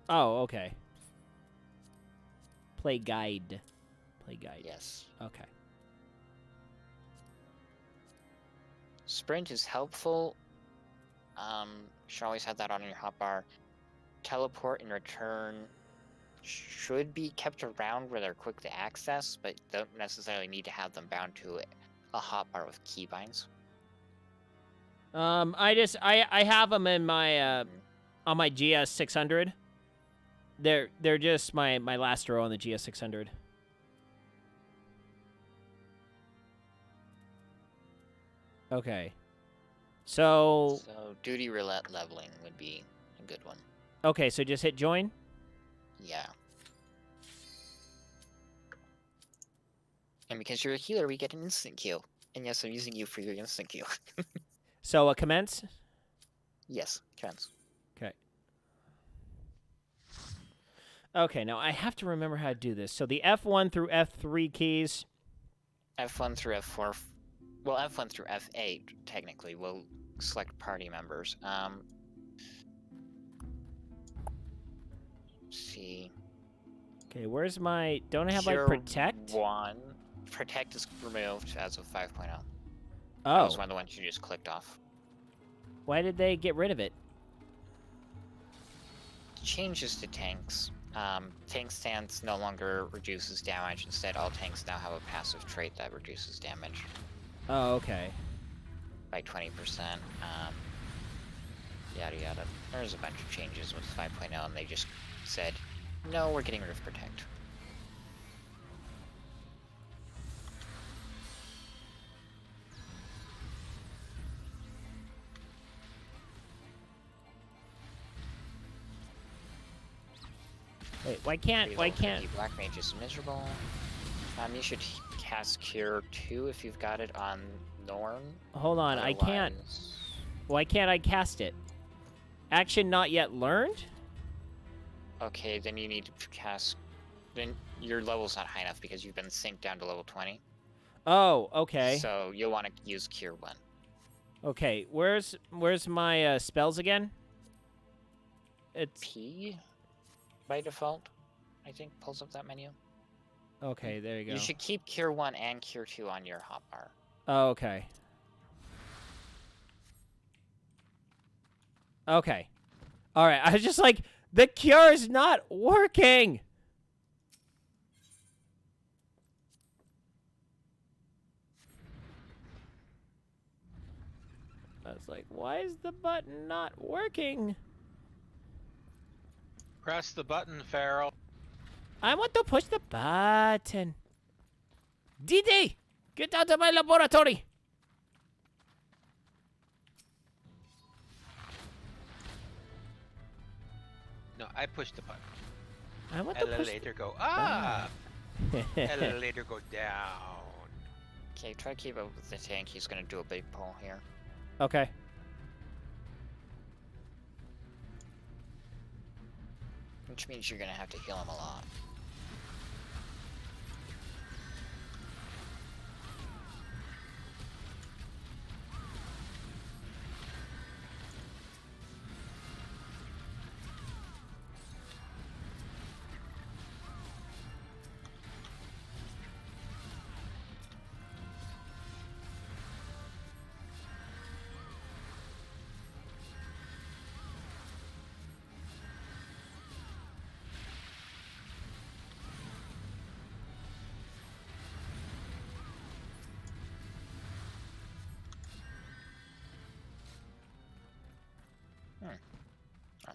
Oh, okay. Play guide. Play guide. Yes. Okay. Sprint is helpful. Should always have that on your hotbar. Teleport and return should be kept around where they're quick to access, but don't necessarily need to have them bound to a hotbar with keybinds. I have them in my on my GS 600. They're just my last row on the GS 600. Okay. So duty roulette leveling would be a good one. okay, so just hit join. Yeah. And because you're a healer, we get an instant kill. And yes, I'm using you for your instant kill. So commence. Yes, chance. Okay. Okay, now I have to remember how to do this. So the F1 through F3 keys. F1 through F4. Well, F1 through F8 technically will select party members. See. Okay, where's my? Don't I have like Cure protect? 1. Protect is removed as of 5.0. That Oh, was one of the ones you just clicked off. why did they get rid of it? Changes to tanks. Tank stance no longer reduces damage. Instead, all tanks now have a passive trait that reduces damage Oh, okay. by 20%. Yada yada. There's a bunch of changes with 5.0, and they just said, no, we're getting rid of protect. Wait, why can't? Black Mage is miserable. You should cast Cure 2 if you've got it on Norn. Hold on, I can't. Otherwise- Why can't I cast it? Action not yet learned? Okay, then you need to cast. Then your level's not high enough because you've been synced down to level 20. Oh, okay. So you'll want to use Cure 1. Okay, where's my spells again? It's P by default, I think, pulls up that menu. okay. There you go. You should keep Cure 1 and Cure 2 on your hotbar. Oh, okay. Okay. All right. I was just like, the cure is not working. I was like, why is the button not working? Press the button, Farrell. I want to push the button. Didi, get out of my laboratory. No, I pushed the button. I want to push. Elevator go up. Elevator go down. Okay, try to keep up with the tank. He's gonna do a big pull here. Okay. Which means you're gonna have to heal him a lot.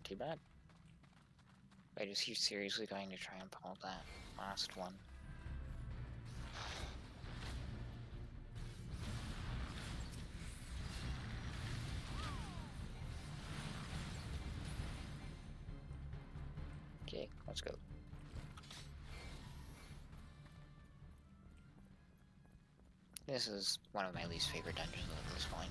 too bad. Wait, is he seriously going to try and pull that last one? Okay, let's go. This is one of my least favorite dungeons at this point.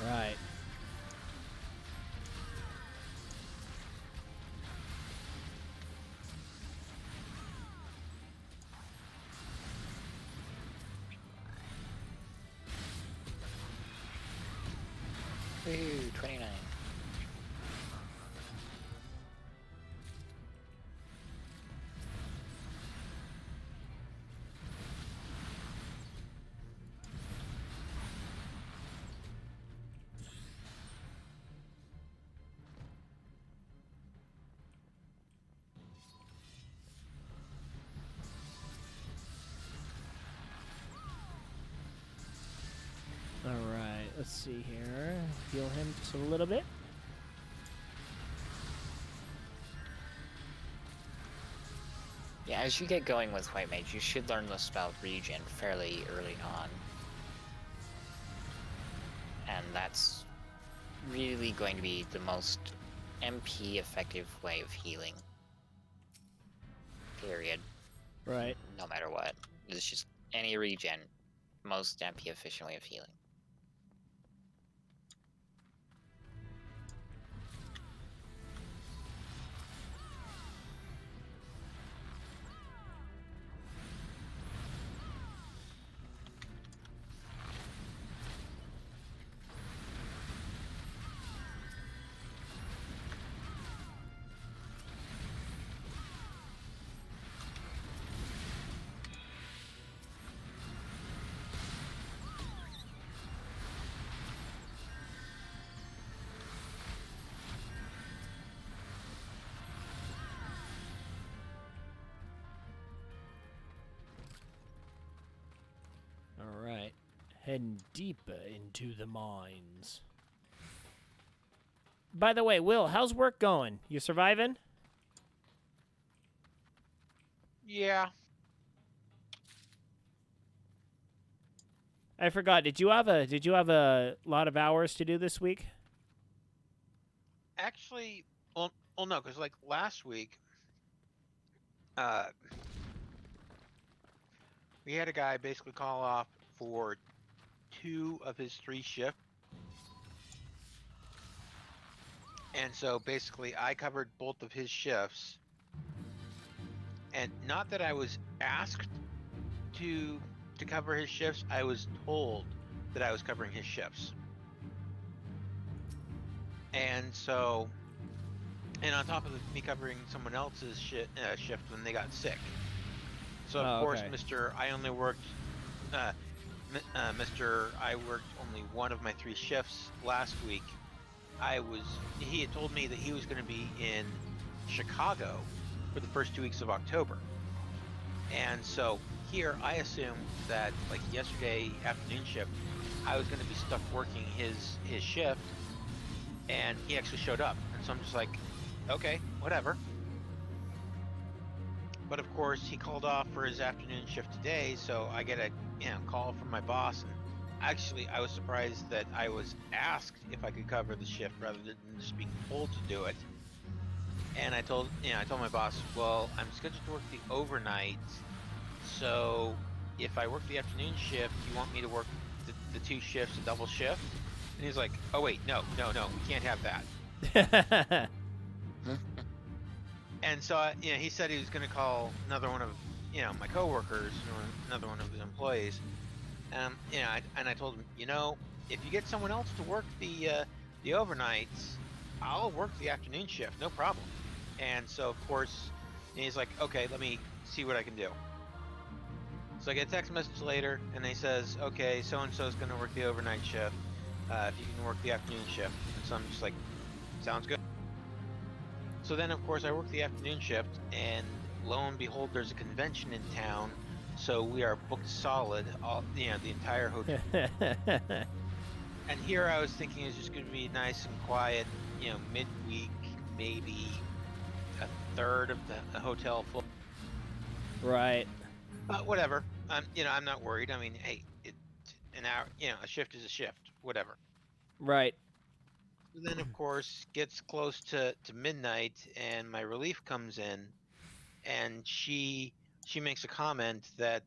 All right. Ooh, 29. All right. Let's see here. Heal him just a little bit. Yeah, as you get going with White Mage, you should learn the spell Regen fairly early on. And that's really going to be the most MP effective way of healing. Period. Right. No matter what. It's just any regen, most MP efficient way of healing. All right. Heading deeper into the mines. By the way, Will, how's work going? You surviving? Yeah. I forgot. Did you have a lot of hours to do this week? Actually, well no, because like last week, we had a guy basically call off for 2 of his 3 shifts. And so basically I covered both of his shifts. And not that I was asked to cover his shifts, I was told that I was covering his shifts. And so, and on top of me covering someone else's shift when they got sick. So of course, okay. Mr. I only worked, Mr. I worked only 1 of my 3 shifts last week. He had told me that he was going to be in Chicago for the first 2 weeks of October. And so here I assumed that like yesterday afternoon shift, I was going to be stuck working his shift, and he actually showed up. And so I'm just like, okay, whatever. But of course he called off for his afternoon shift today, so I get a call from my boss, and actually, I was surprised that I was asked if I could cover the shift rather than just being told to do it. And I told my boss, well, I'm scheduled to work the overnight, so if I work the afternoon shift, you want me to work the two shifts, a double shift? And he's like, oh wait, no, we can't have that. And so, he said he was going to call another one of, my coworkers or another one of the employees. And I told him, if you get someone else to work the overnights, I'll work the afternoon shift, no problem. And so, of course, he's like, okay, let me see what I can do. So I get a text message later, and he says, okay, so-and-so is going to work the overnight shift. If you can work the afternoon shift. And so I'm just like, sounds good. So then, of course, I work the afternoon shift, and lo and behold, there's a convention in town. So we are booked solid, the entire hotel. And here I was thinking it's just going to be nice and quiet, midweek, maybe a third of the hotel full. Right. But whatever. I'm not worried. I mean, hey, an hour, a shift is a shift. Whatever. Right. Then, of course, gets close to midnight, and my relief comes in, and she makes a comment that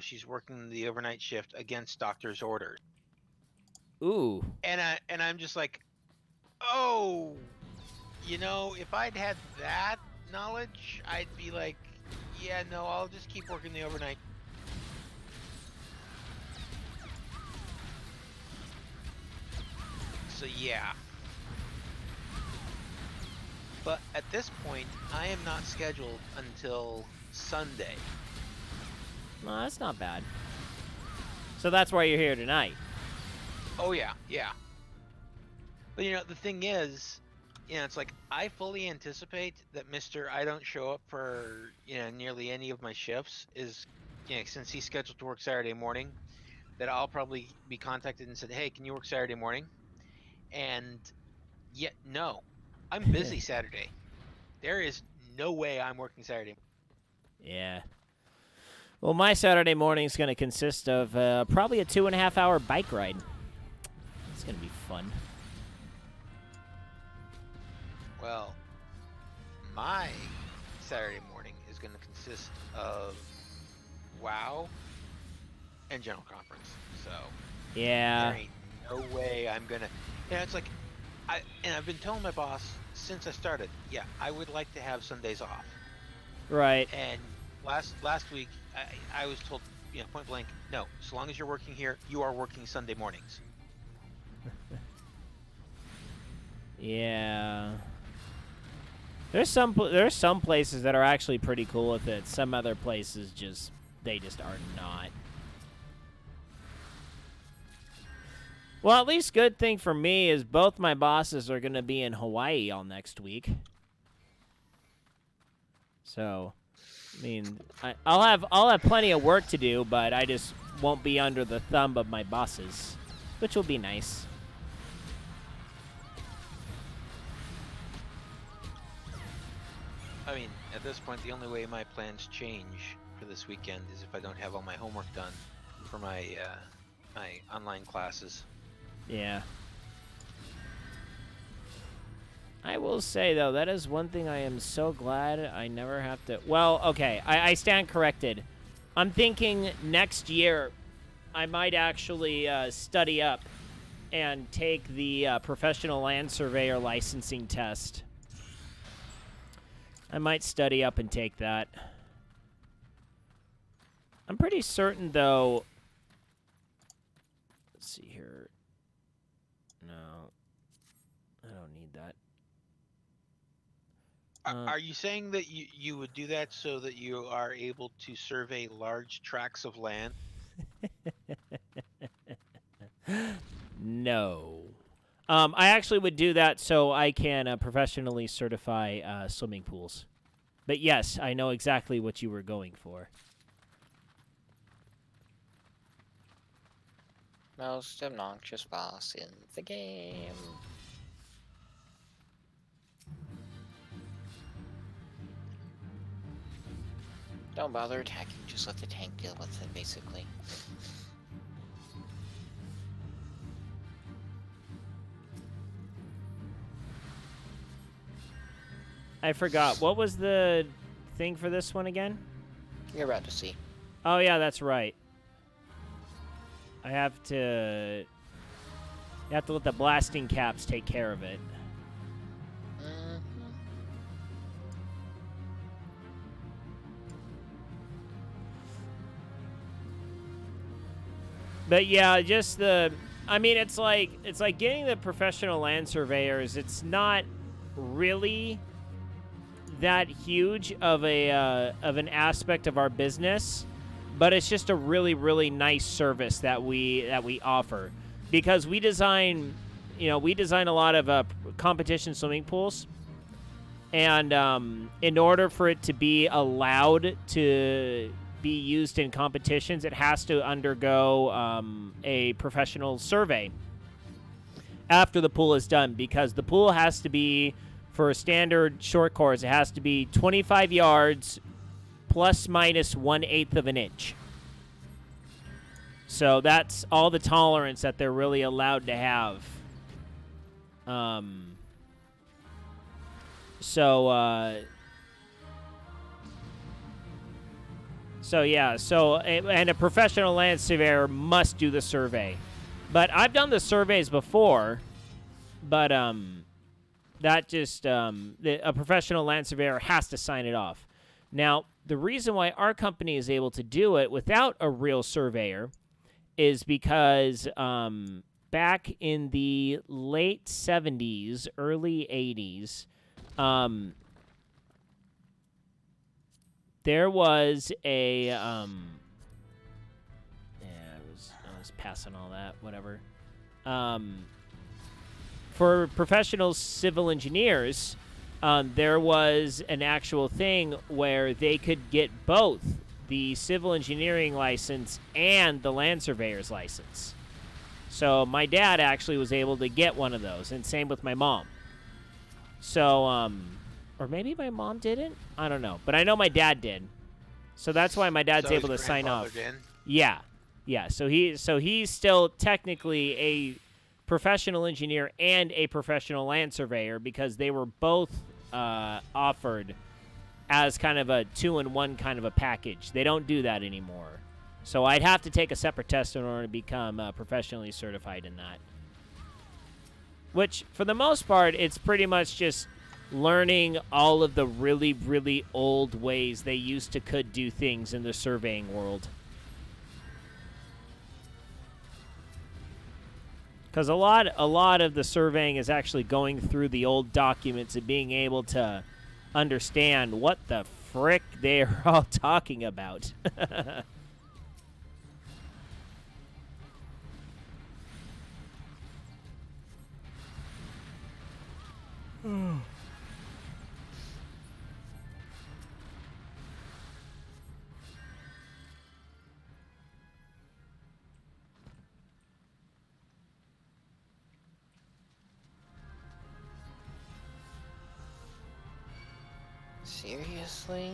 she's working the overnight shift against doctor's orders. Ooh. And I'm just like, oh, if I'd had that knowledge, I'd be like, yeah, no, I'll just keep working the overnight. So yeah. But at this point, I am not scheduled until Sunday. No, that's not bad. So that's why you're here tonight. Oh yeah. But the thing is, it's like I fully anticipate that Mr. I don't show up for nearly any of my shifts is since he's scheduled to work Saturday morning, that I'll probably be contacted and said, hey, can you work Saturday morning? And yet no, I'm busy Saturday. There is no way I'm working Saturday. Yeah. Well, my Saturday morning is going to consist of probably a 2.5-hour bike ride. It's going to be fun. Well, my Saturday morning is going to consist of WoW and General Conference. So Yeah. there ain't no way I'm gonna. It's like I've been telling my boss since I started. Yeah, I would like to have Sundays off. Right. And last week I was told, point blank, no. So long as you're working here, you are working Sunday mornings. Yeah. There's some places that are actually pretty cool with it. Some other places just are not. Well, at least good thing for me is both my bosses are going to be in Hawaii all next week. So, I mean, I'll have plenty of work to do, but I just won't be under the thumb of my bosses, which will be nice. I mean, at this point, the only way my plans change for this weekend is if I don't have all my homework done for my my online classes. Yeah. I will say, though, that is one thing I am so glad I never have to... Well, okay, I stand corrected. I'm thinking next year I might actually study up and take the professional land surveyor licensing test. I might study up and take that. I'm pretty certain, though... Let's see here. No. I don't need that. Are you saying that you would do that so that you are able to survey large tracts of land? No. I actually would do that so I can professionally certify swimming pools. But yes, I know exactly what you were going for. Most obnoxious boss in the game. Don't bother attacking, just let the tank deal with it, basically. I forgot. What was the thing for this one again? You're about to see. Oh, yeah, that's right. I have to... You have to let the blasting caps take care of it. Mhm. But yeah, just the... I mean, it's like getting the professional land surveyors. It's not really that huge of an aspect of our business, but it's just a really, really nice service that we offer, because we design a lot of competition swimming pools, and in order for it to be allowed to be used in competitions, it has to undergo a professional survey after the pool is done, because the pool has to be, for a standard short course, it has to be 25 yards plus minus 1/8 of an inch. So that's all the tolerance that they're really allowed to have. And a professional land surveyor must do the survey. But I've done the surveys before, but a professional land surveyor has to sign it off. Now, the reason why our company is able to do it without a real surveyor is because back in the late 70s, early 80s, there was a I was passing all that, whatever. For professional civil engineers, there was an actual thing where they could get both the civil engineering license and the land surveyor's license. So my dad actually was able to get one of those, and same with my mom. So, or maybe my mom didn't? I don't know. But I know my dad did. So that's why my dad's So able to his sign off. grandfather did? Yeah. Yeah. So he's still technically a professional engineer and a professional land surveyor, because they were both offered as kind of a 2-in-1 kind of a package. They don't do that anymore. So I'd have to take a separate test in order to become professionally certified in that. Which, for the most part, it's pretty much just learning all of the really, really old ways they used to could do things in the surveying world. Because a lot of the surveying is actually going through the old documents and being able to understand what the frick they're all talking about. Seriously?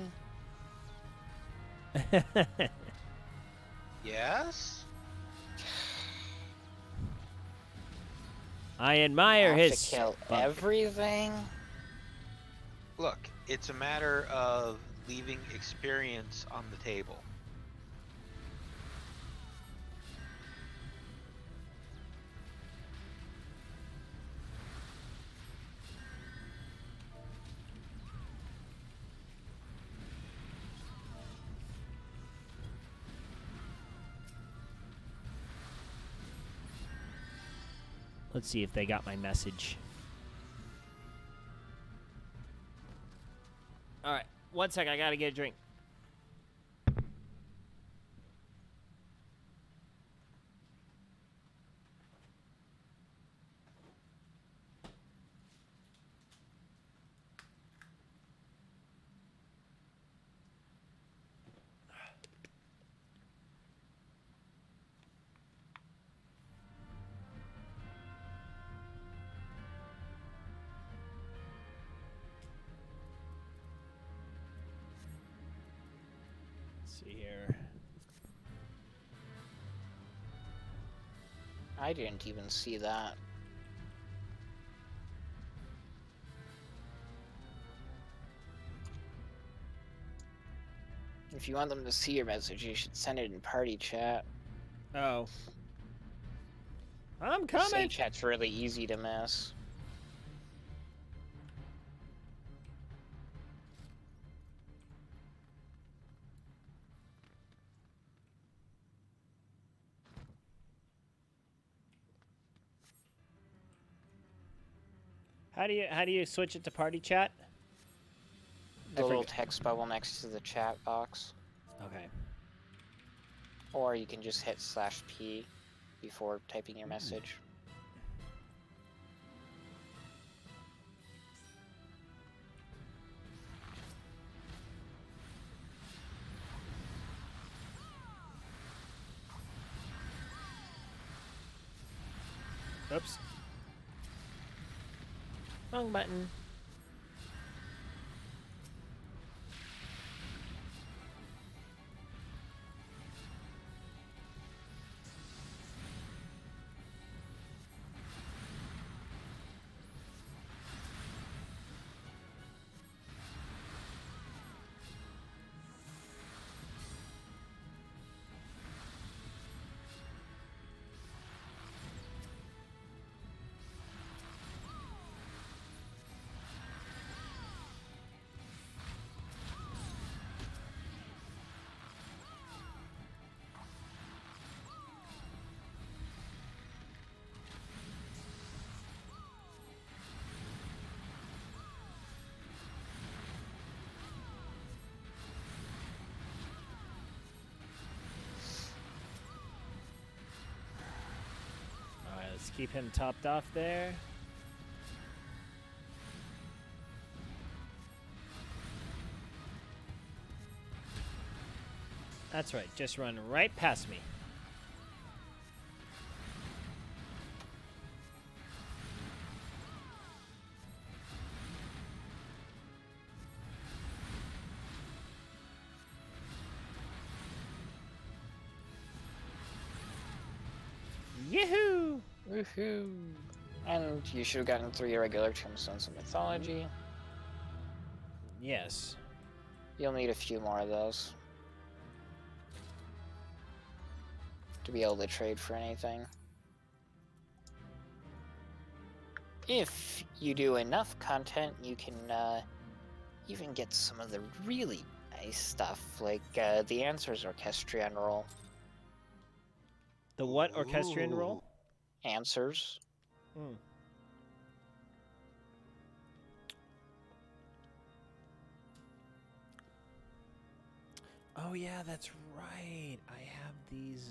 Yes? I admire Have his to kill spunk. everything? Look, it's a matter of leaving experience on the table. Let's see if they got my message. All right, 1 sec. I gotta get a drink. See here. I didn't even see that. If you want them to see your message, you should send it in party chat. Oh. I'm Say coming. chat's really easy to miss. How do you switch it to party chat? The little text bubble next to the chat box. Okay. Or you can just hit /P before typing your message. Oops. Wrong button. Alright, let's keep him topped off there. That's right, just run right past me. Yahoo! Woohoo! And you should have gotten 3 irregular tombstones of mythology. Yes. You'll need a few more of those to be able to trade for anything. If you do enough content, you can even get some of the really nice stuff, like the Answers Orchestrion roll. The what orchestrion roll? Answers. Hmm. Oh yeah, that's right. I have these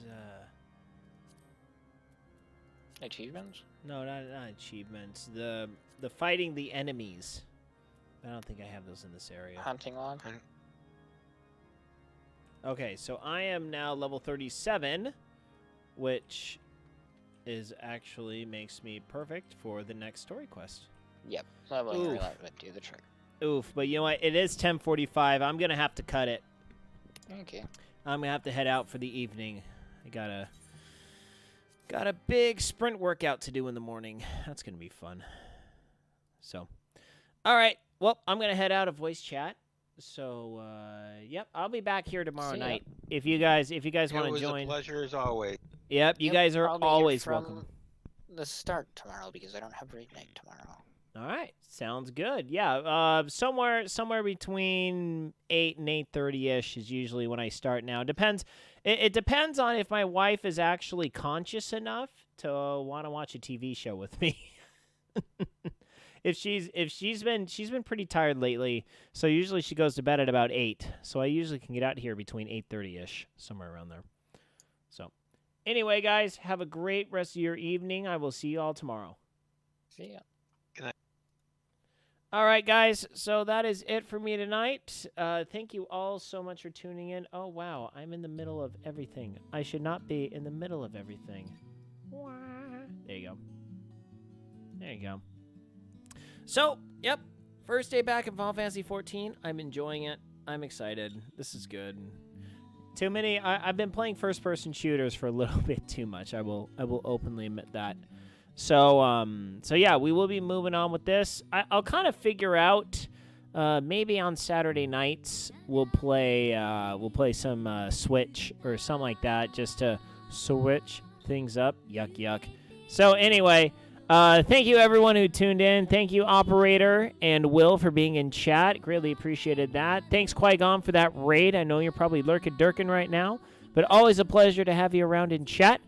Achievements? no, not achievements. The fighting the enemies. I don't think I have those in this area. Hunting log? Okay, so I am now level 37, which is actually makes me perfect for the next story quest. Yep. Leveling Oof. your would do the trick. Oof, but you know what? It is 10:45. I'm going to have to cut it. Okay. I'm going to have to head out for the evening. I got a big sprint workout to do in the morning. That's going to be fun. So, all right. Well, I'm going to head out of voice chat. So, yep, I'll be back here tomorrow See ya. night. If you guys want to It was join. a pleasure as always. Yep, you guys are I'll be here always from welcome. the start tomorrow because I don't have raid night tomorrow. All right, sounds good. Yeah, somewhere between 8 and 8:30ish is usually when I start now. It depends on if my wife is actually conscious enough to want to watch a TV show with me. If she's been pretty tired lately, so usually she goes to bed at about 8. So I usually can get out here between 8:30ish, somewhere around there. So, anyway, guys, have a great rest of your evening. I will see you all tomorrow. See ya. All right, guys, so that is it for me tonight. Thank you all so much for tuning in. Oh, wow, I'm in the middle of everything. I should not be in the middle of everything. There you go. There you go. So, yep, first day back in Final Fantasy 14. I'm enjoying it. I'm excited. This is good. Too many. I've been playing first-person shooters for a little bit too much. I will openly admit that. So yeah, we will be moving on with this. I'll kind of figure out maybe on Saturday nights we'll play some Switch or something like that, just to switch things up. Yuck, yuck. So anyway, thank you everyone who tuned in. Thank you, operator and Will, for being in chat. Greatly appreciated that. Thanks, Qui-Gon, for that raid. I know you're probably lurking right now, but always a pleasure to have you around in chat.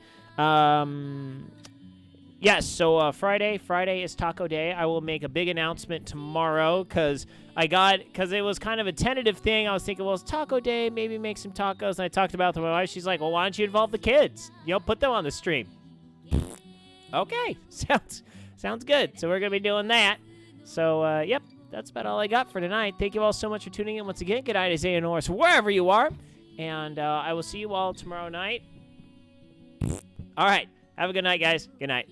Yes, so Friday is Taco Day. I will make a big announcement tomorrow because it was kind of a tentative thing. I was thinking, well, it's Taco Day, maybe make some tacos. And I talked about it with my wife. She's like, well, why don't you involve the kids? Put them on the stream. Okay, sounds good. So we're going to be doing that. So, yep, that's about all I got for tonight. Thank you all so much for tuning in once again. Good night, Eorzea Norris, wherever you are. And I will see you all tomorrow night. All right, have a good night, guys. Good night.